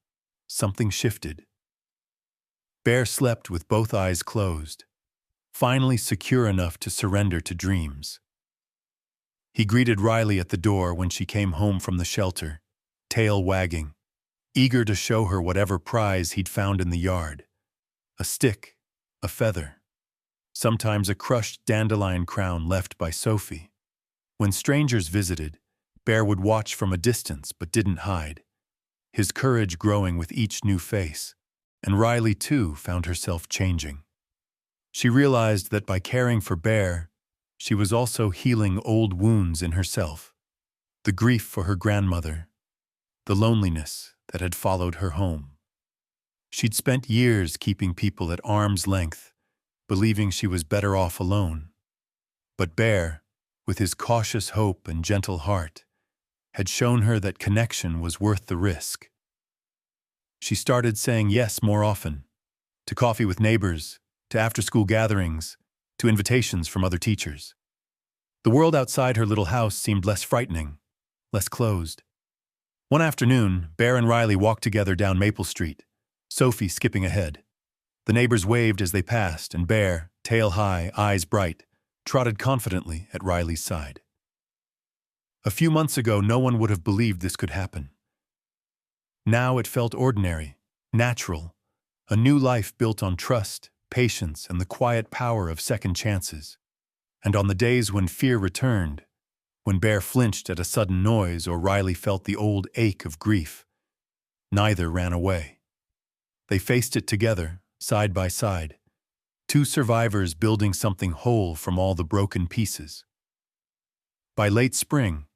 something shifted. Bear slept with both eyes closed, finally secure enough to surrender to dreams. He greeted Riley at the door when she came home from the shelter, tail wagging, eager to show her whatever prize he'd found in the yard. A stick, a feather, sometimes a crushed dandelion crown left by Sophie. When strangers visited, Bear would watch from a distance but didn't hide, his courage growing with each new face, and Riley too found herself changing. She realized that by caring for Bear, she was also healing old wounds in herself, the grief for her grandmother, the loneliness that had followed her home. She'd spent years keeping people at arm's length, believing she was better off alone. But Bear, with his cautious hope and gentle heart, had shown her that connection was worth the risk. She started saying yes more often, to coffee with neighbors, to after-school gatherings, to invitations from other teachers. The world outside her little house seemed less frightening, less closed. One afternoon, Bear and Riley walked together down Maple Street, Sophie skipping ahead. The neighbors waved as they passed, and Bear, tail high, eyes bright, trotted confidently at Riley's side. A few months ago, no one would have believed this could happen. Now it felt ordinary, natural, a new life built on trust, patience, and the quiet power of second chances. And on the days when fear returned, when Bear flinched at a sudden noise or Riley felt the old ache of grief, neither ran away. They faced it together, side by side, two survivors building something whole from all the broken pieces. By late spring,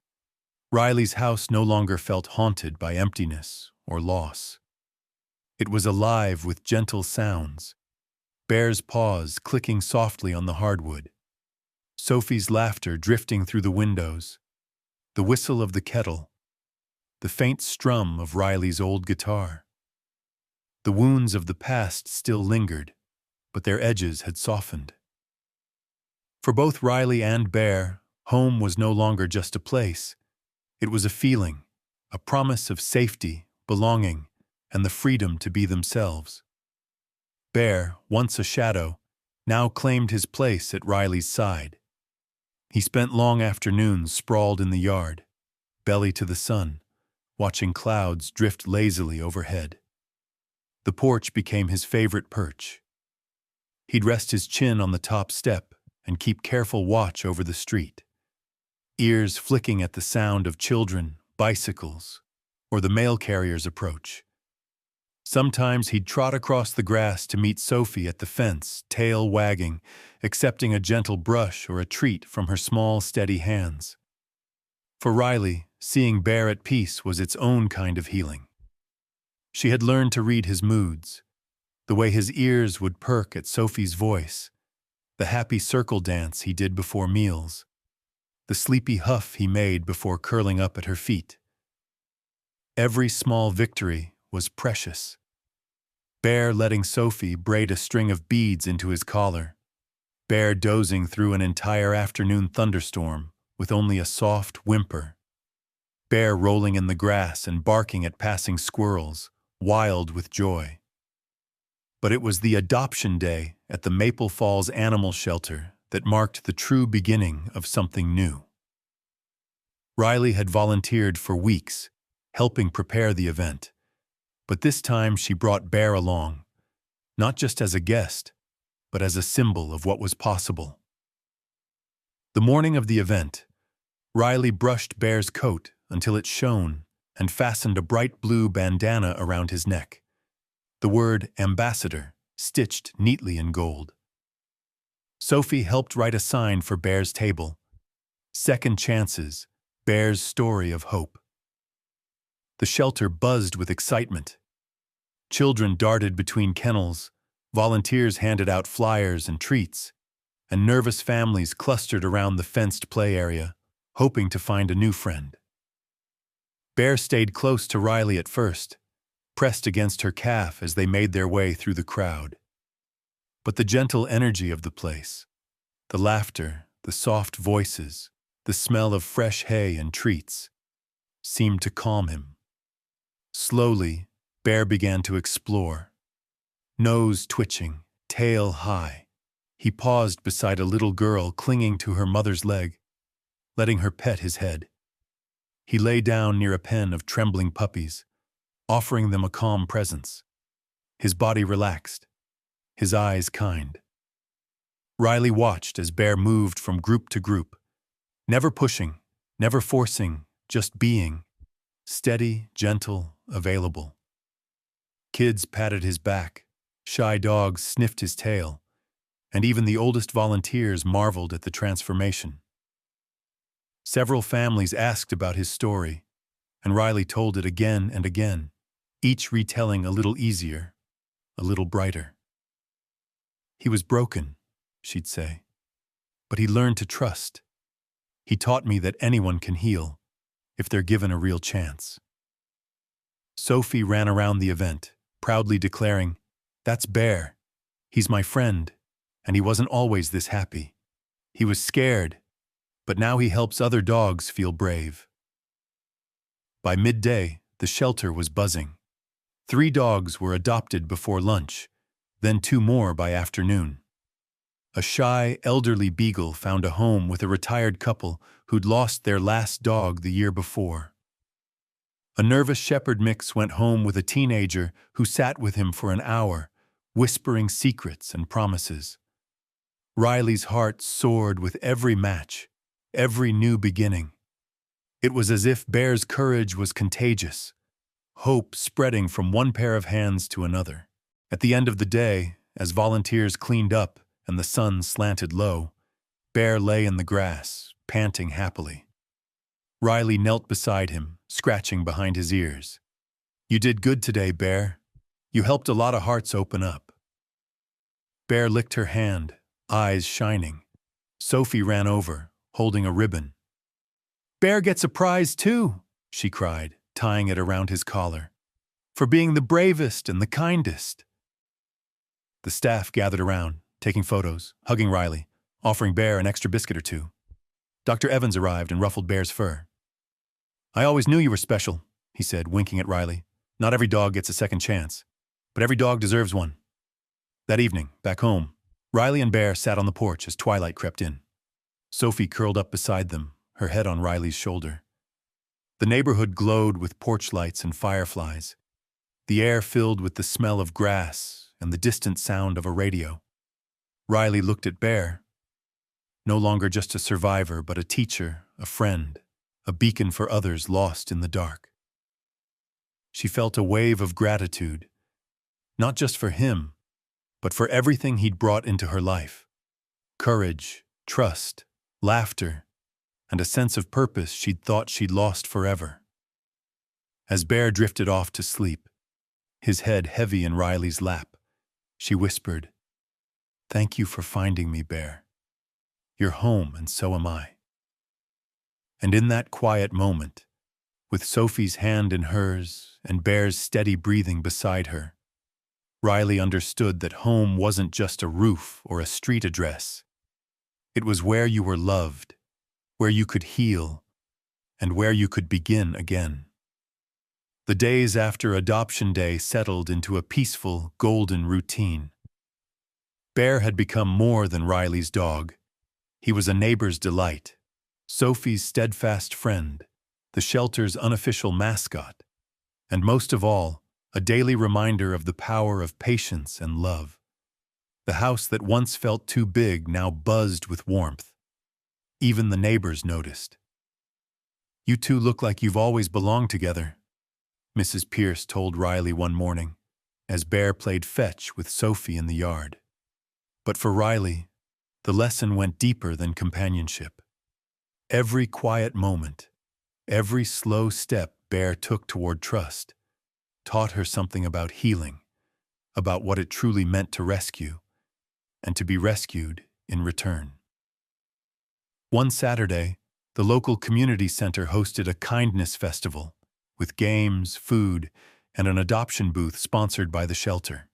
Riley's house no longer felt haunted by emptiness or loss. It was alive with gentle sounds, Bear's paws clicking softly on the hardwood, Sophie's laughter drifting through the windows, the whistle of the kettle, the faint strum of Riley's old guitar. The wounds of the past still lingered, but their edges had softened. For both Riley and Bear, home was no longer just a place. It was a feeling, a promise of safety, belonging, and the freedom to be themselves. Bear, once a shadow, now claimed his place at Riley's side. He spent long afternoons sprawled in the yard, belly to the sun, watching clouds drift lazily overhead. The porch became his favorite perch. He'd rest his chin on the top step and keep careful watch over the street, ears flicking at the sound of children, bicycles, or the mail carrier's approach. Sometimes he'd trot across the grass to meet Sophie at the fence, tail wagging, accepting a gentle brush or a treat from her small, steady hands. For Riley, seeing Bear at peace was its own kind of healing. She had learned to read his moods, the way his ears would perk at Sophie's voice, the happy circle dance he did before meals, the sleepy huff he made before curling up at her feet. Every small victory was precious. Bear letting Sophie braid a string of beads into his collar, Bear dozing through an entire afternoon thunderstorm with only a soft whimper, Bear rolling in the grass and barking at passing squirrels, wild with joy. But it was the adoption day at the Maple Falls Animal Shelter that marked the true beginning of something new. Riley had volunteered for weeks, helping prepare the event. But this time she brought Bear along, not just as a guest, but as a symbol of what was possible. The morning of the event, Riley brushed Bear's coat until it shone and fastened a bright blue bandana around his neck, the word ambassador stitched neatly in gold. Sophie helped write a sign for Bear's table, Second Chances, Bear's story of hope. The shelter buzzed with excitement. Children darted between kennels, volunteers handed out flyers and treats, and nervous families clustered around the fenced play area, hoping to find a new friend. Bear stayed close to Riley at first, pressed against her calf as they made their way through the crowd. But the gentle energy of the place, the laughter, the soft voices, the smell of fresh hay and treats, seemed to calm him. Slowly, Bear began to explore. Nose twitching, tail high, he paused beside a little girl clinging to her mother's leg, letting her pet his head. He lay down near a pen of trembling puppies, offering them a calm presence. His body relaxed, his eyes kind. Riley watched as Bear moved from group to group, never pushing, never forcing, just being, steady, gentle, available. Kids patted his back, shy dogs sniffed his tail, and even the oldest volunteers marveled at the transformation. Several families asked about his story, and Riley told it again and again, each retelling a little easier, a little brighter. He was broken, she'd say, but he learned to trust. He taught me that anyone can heal, if they're given a real chance. Sophie ran around the event, proudly declaring, "That's Bear. He's my friend, and he wasn't always this happy. He was scared, but now he helps other dogs feel brave." By midday, the shelter was buzzing. 3 dogs were adopted before lunch, then 2 more by afternoon. A shy, elderly beagle found a home with a retired couple who'd lost their last dog the year before. A nervous shepherd mix went home with a teenager who sat with him for an hour, whispering secrets and promises. Riley's heart soared with every match, every new beginning. It was as if Bear's courage was contagious, hope spreading from one pair of hands to another. At the end of the day, as volunteers cleaned up and the sun slanted low, Bear lay in the grass, panting happily. Riley knelt beside him, scratching behind his ears. "You did good today, Bear. You helped a lot of hearts open up." Bear licked her hand, eyes shining. Sophie ran over, holding a ribbon. "Bear gets a prize too," she cried, tying it around his collar, "for being the bravest and the kindest." The staff gathered around, taking photos, hugging Riley, offering Bear an extra biscuit or two. Dr. Evans arrived and ruffled Bear's fur. "I always knew you were special," he said, winking at Riley. "Not every dog gets a second chance, but every dog deserves one." That evening, back home, Riley and Bear sat on the porch as twilight crept in. Sophie curled up beside them, her head on Riley's shoulder. The neighborhood glowed with porch lights and fireflies, the air filled with the smell of grass and the distant sound of a radio. Riley looked at Bear, no longer just a survivor, but a teacher, a friend, a beacon for others lost in the dark. She felt a wave of gratitude, not just for him, but for everything he'd brought into her life. Courage, trust, laughter, and a sense of purpose she'd thought she'd lost forever. As Bear drifted off to sleep, his head heavy in Riley's lap, she whispered, "Thank you for finding me, Bear. You're home, and so am I." And in that quiet moment, with Sophie's hand in hers and Bear's steady breathing beside her, Riley understood that home wasn't just a roof or a street address. It was where you were loved, where you could heal, and where you could begin again. The days after Adoption Day settled into a peaceful, golden routine. Bear had become more than Riley's dog. He was a neighbor's delight, Sophie's steadfast friend, the shelter's unofficial mascot, and most of all, a daily reminder of the power of patience and love. The house that once felt too big now buzzed with warmth. Even the neighbors noticed. "You two look like you've always belonged together," Mrs. Pierce told Riley one morning, as Bear played fetch with Sophie in the yard. But for Riley, the lesson went deeper than companionship. Every quiet moment, every slow step Bear took toward trust, taught her something about healing, about what it truly meant to rescue, and to be rescued in return. One Saturday, the local community center hosted a kindness festival with games, food, and an adoption booth sponsored by the shelter.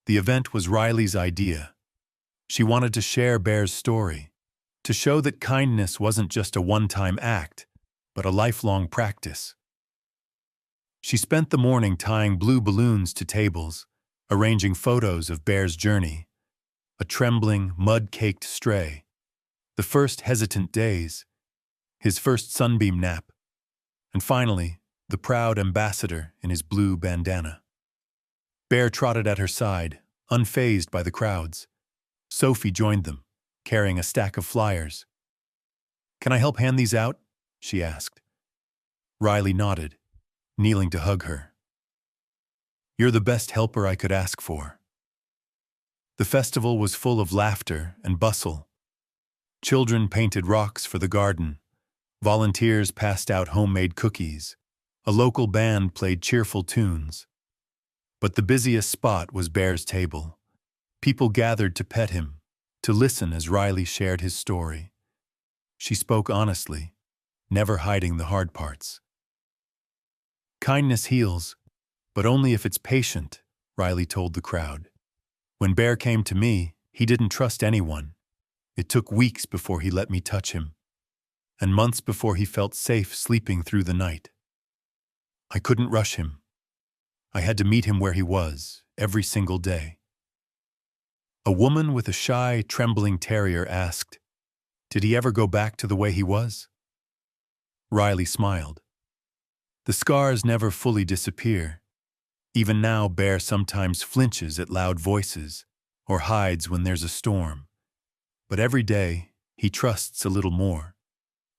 The event was Riley's idea. She wanted to share Bear's story, to show that kindness wasn't just a one-time act, but a lifelong practice. She spent the morning tying blue balloons to tables, arranging photos of Bear's journey, a trembling, mud-caked stray, the first hesitant days, his first sunbeam nap, and finally, the proud ambassador in his blue bandana. Bear trotted at her side, unfazed by the crowds. Sophie joined them, carrying a stack of flyers. "Can I help hand these out?" she asked. Riley nodded, kneeling to hug her. "You're the best helper I could ask for." The festival was full of laughter and bustle. Children painted rocks for the garden. Volunteers passed out homemade cookies. A local band played cheerful tunes. But the busiest spot was Bear's table. People gathered to pet him, to listen as Riley shared his story. She spoke honestly, never hiding the hard parts. "Kindness heals, but only if it's patient," Riley told the crowd. "When Bear came to me, he didn't trust anyone. It took weeks before he let me touch him, and months before he felt safe sleeping through the night. I couldn't rush him. I had to meet him where he was, every single day. A woman with a shy, trembling terrier asked, "Did he ever go back to the way he was?" Riley smiled. The scars never fully disappear. Even now, Bear sometimes flinches at loud voices or hides when there's a storm. But every day, he trusts a little more.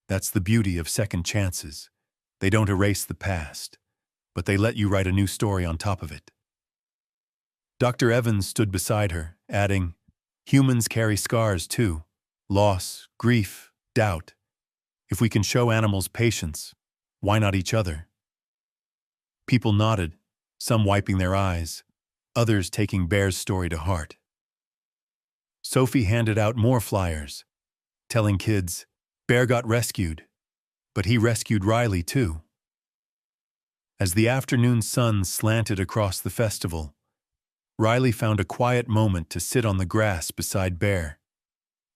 That's the beauty of second chances. They don't erase the past, but they let you write a new story on top of it. Dr. Evans stood beside her, adding, "Humans carry scars too. Loss, grief, doubt. If we can show animals patience, why not each other?" People nodded, some wiping their eyes, others taking Bear's story to heart. Sophie handed out more flyers, telling kids, "Bear got rescued, but he rescued Riley too." As the afternoon sun slanted across the festival, Riley found a quiet moment to sit on the grass beside Bear.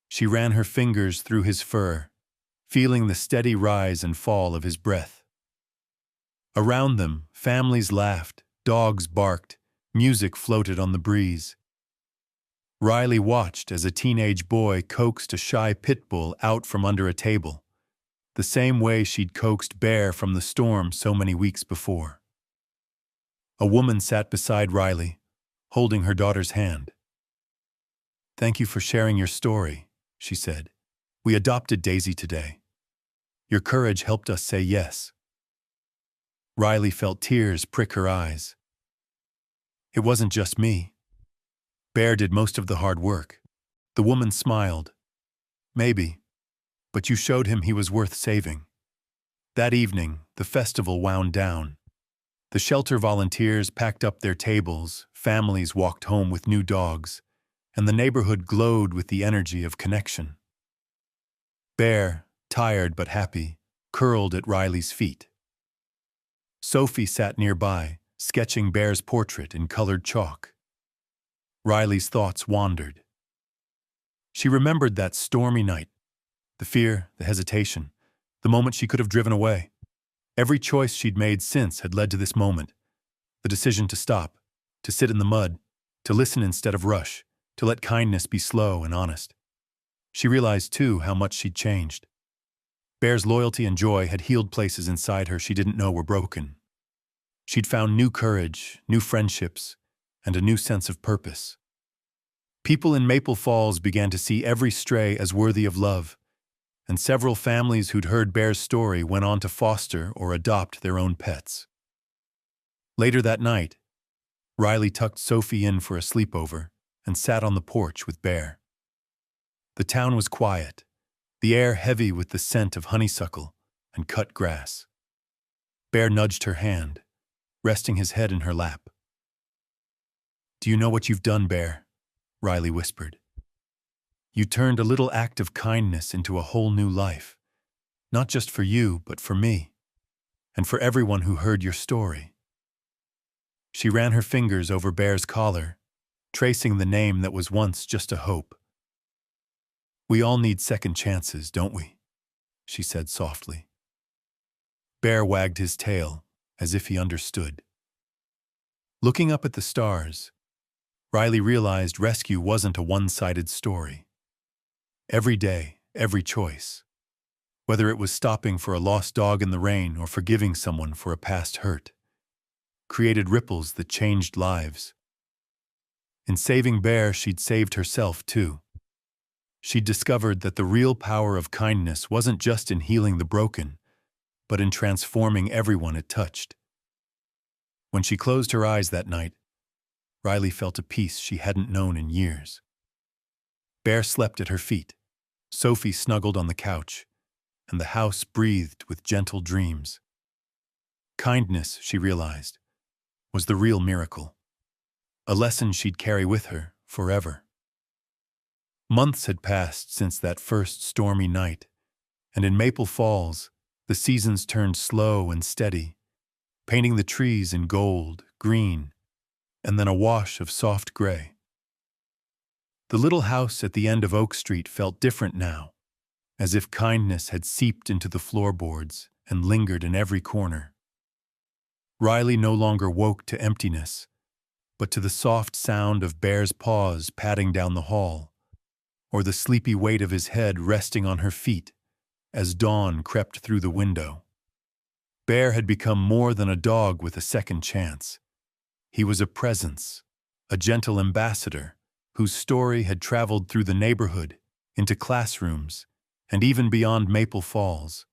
She ran her fingers through his fur, feeling the steady rise and fall of his breath. Around them, families laughed, dogs barked, music floated on the breeze. Riley watched as a teenage boy coaxed a shy pit bull out from under a table, the same way she'd coaxed Bear from the storm so many weeks before. A woman sat beside Riley, holding her daughter's hand. "Thank you for sharing your story," she said. "We adopted Daisy today. Your courage helped us say yes." Riley felt tears prick her eyes. "It wasn't just me. Bear did most of the hard work." The woman smiled. "Maybe, but you showed him he was worth saving." That evening, the festival wound down. The shelter volunteers packed up their tables, families walked home with new dogs, and the neighborhood glowed with the energy of connection. Bear, tired but happy, curled at Riley's feet. Sophie sat nearby, sketching Bear's portrait in colored chalk. Riley's thoughts wandered. She remembered that stormy night, the fear, the hesitation, the moment she could have driven away. Every choice she'd made since had led to this moment. The decision to stop, to sit in the mud, to listen instead of rush, to let kindness be slow and honest. She realized, too, how much she'd changed. Bear's loyalty and joy had healed places inside her she didn't know were broken. She'd found new courage, new friendships, and a new sense of purpose. People in Maple Falls began to see every stray as worthy of love, and several families who'd heard Bear's story went on to foster or adopt their own pets. Later that night, Riley tucked Sophie in for a sleepover and sat on the porch with Bear. The town was quiet, the air heavy with the scent of honeysuckle and cut grass. Bear nudged her hand, resting his head in her lap. "Do you know what you've done, Bear?" Riley whispered. "You turned a little act of kindness into a whole new life, not just for you, but for me, and for everyone who heard your story." She ran her fingers over Bear's collar, tracing the name that was once just a hope. "We all need second chances, don't we?" she said softly. Bear wagged his tail, as if he understood. Looking up at the stars, Riley realized rescue wasn't a one-sided story. Every day, every choice, whether it was stopping for a lost dog in the rain or forgiving someone for a past hurt, created ripples that changed lives. In saving Bear, she'd saved herself too. She'd discovered that the real power of kindness wasn't just in healing the broken, but in transforming everyone it touched. When she closed her eyes that night, Riley felt a peace she hadn't known in years. Bear slept at her feet, Sophie snuggled on the couch, and the house breathed with gentle dreams. Kindness, she realized, was the real miracle, a lesson she'd carry with her forever. Months had passed since that first stormy night, and in Maple Falls, the seasons turned slow and steady, painting the trees in gold, green, and then a wash of soft gray. The little house at the end of Oak Street felt different now, as if kindness had seeped into the floorboards and lingered in every corner. Riley no longer woke to emptiness, but to the soft sound of Bear's paws padding down the hall, or the sleepy weight of his head resting on her feet as dawn crept through the window. Bear had become more than a dog with a second chance. He was a presence, a gentle ambassador, whose story had traveled through the neighborhood, into classrooms, and even beyond Maple Falls.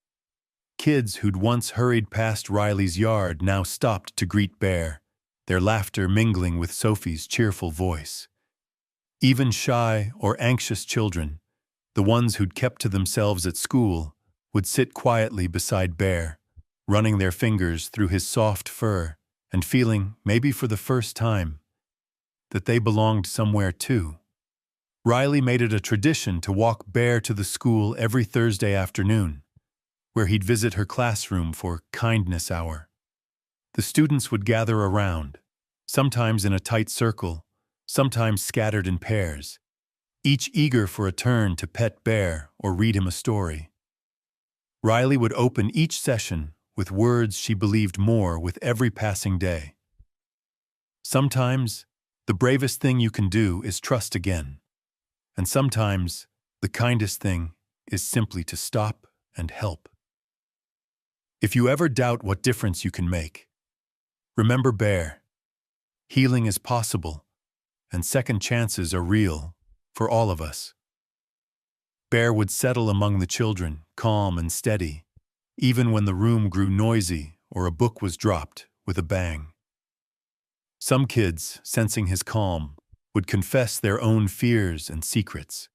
Kids who'd once hurried past Riley's yard now stopped to greet Bear, their laughter mingling with Sophie's cheerful voice. Even shy or anxious children, the ones who'd kept to themselves at school, would sit quietly beside Bear, running their fingers through his soft fur and feeling, maybe for the first time, that they belonged somewhere too. Riley made it a tradition to walk Bear to the school every Thursday afternoon, where he'd visit her classroom for kindness hour. The students would gather around, sometimes in a tight circle, sometimes scattered in pairs, each eager for a turn to pet Bear or read him a story. Riley would open each session with words she believed more with every passing day. Sometimes, the bravest thing you can do is trust again. And sometimes, the kindest thing is simply to stop and help. If you ever doubt what difference you can make, remember Bear. Healing is possible, and second chances are real for all of us. Bear would settle among the children, calm and steady, even when the room grew noisy or a book was dropped with a bang. Some kids, sensing his calm, would confess their own fears and secrets,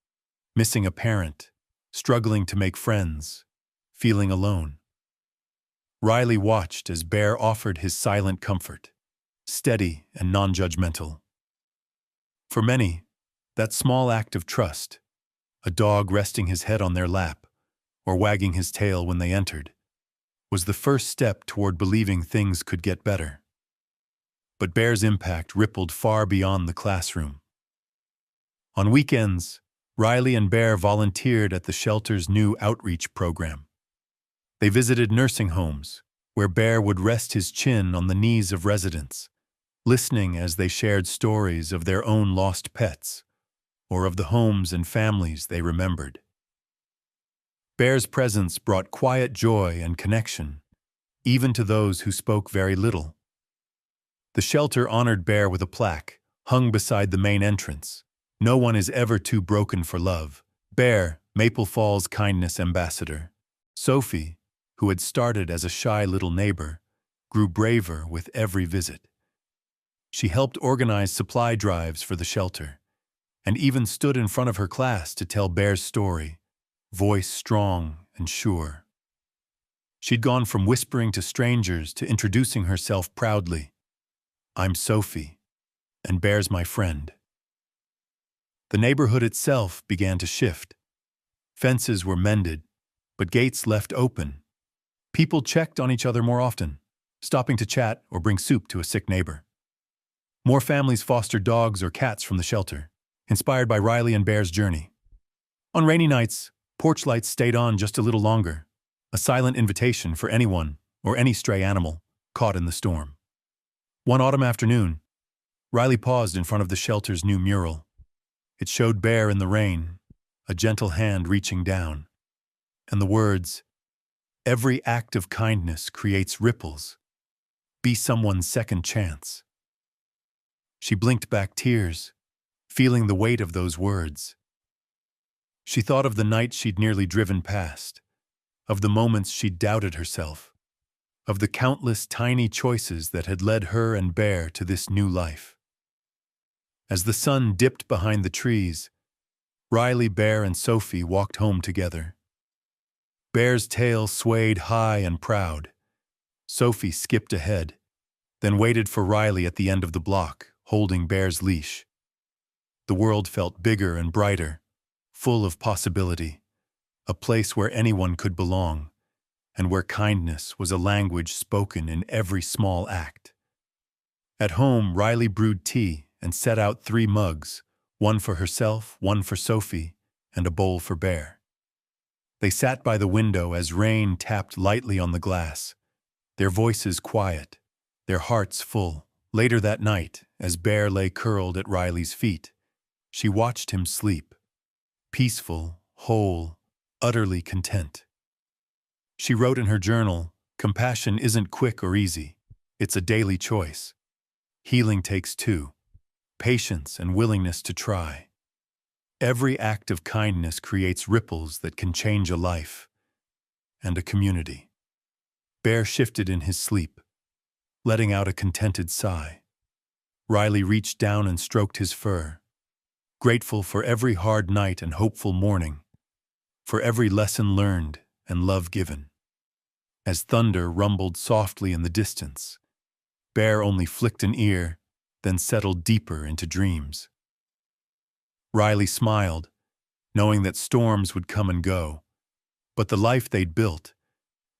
missing a parent, struggling to make friends, feeling alone. Riley watched as Bear offered his silent comfort, steady and non-judgmental. For many, that small act of trust, a dog resting his head on their lap or wagging his tail when they entered, was the first step toward believing things could get better. But Bear's impact rippled far beyond the classroom. On weekends, Riley and Bear volunteered at the shelter's new outreach program. They visited nursing homes, where Bear would rest his chin on the knees of residents, listening as they shared stories of their own lost pets, or of the homes and families they remembered. Bear's presence brought quiet joy and connection, even to those who spoke very little. The shelter honored Bear with a plaque, hung beside the main entrance. No one is ever too broken for love. Bear, Maple Falls Kindness Ambassador. Sophie, who had started as a shy little neighbor, grew braver with every visit. She helped organize supply drives for the shelter, and even stood in front of her class to tell Bear's story, voice strong and sure. She'd gone from whispering to strangers to introducing herself proudly. "I'm Sophie, and Bear's my friend." The neighborhood itself began to shift. Fences were mended, but gates left open. People checked on each other more often, stopping to chat or bring soup to a sick neighbor. More families fostered dogs or cats from the shelter, inspired by Riley and Bear's journey. On rainy nights, porch lights stayed on just a little longer, a silent invitation for anyone or any stray animal caught in the storm. One autumn afternoon, Riley paused in front of the shelter's new mural. It showed Bear in the rain, a gentle hand reaching down, and the words, "Every act of kindness creates ripples. Be someone's second chance." She blinked back tears, feeling the weight of those words. She thought of the night she'd nearly driven past, of the moments she'd doubted herself, of the countless tiny choices that had led her and Bear to this new life. As the sun dipped behind the trees, Riley, Bear, and Sophie walked home together. Bear's tail swayed high and proud. Sophie skipped ahead, then waited for Riley at the end of the block, holding Bear's leash. The world felt bigger and brighter, full of possibility, a place where anyone could belong, and where kindness was a language spoken in every small act. At home, Riley brewed tea and set out 3 mugs, one for herself, one for Sophie, and a bowl for Bear. They sat by the window as rain tapped lightly on the glass, their voices quiet, their hearts full. Later that night, as Bear lay curled at Riley's feet, she watched him sleep, peaceful, whole, utterly content. She wrote in her journal, "Compassion isn't quick or easy. It's a daily choice. Healing takes two, patience and willingness to try. Every act of kindness creates ripples that can change a life and a community." Bear shifted in his sleep, letting out a contented sigh. Riley reached down and stroked his fur, grateful for every hard night and hopeful morning, for every lesson learned and love given. As thunder rumbled softly in the distance, Bear only flicked an ear, then settled deeper into dreams. Riley smiled, knowing that storms would come and go, but the life they'd built,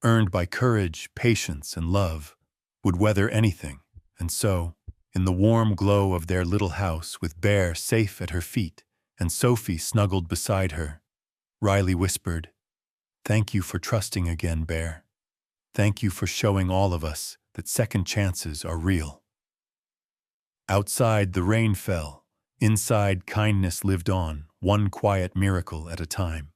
earned by courage, patience, and love, would weather anything. And so, in the warm glow of their little house, with Bear safe at her feet and Sophie snuggled beside her, Riley whispered, "Thank you for trusting again, Bear. Thank you for showing all of us that second chances are real." Outside, the rain fell. Inside, kindness lived on, one quiet miracle at a time.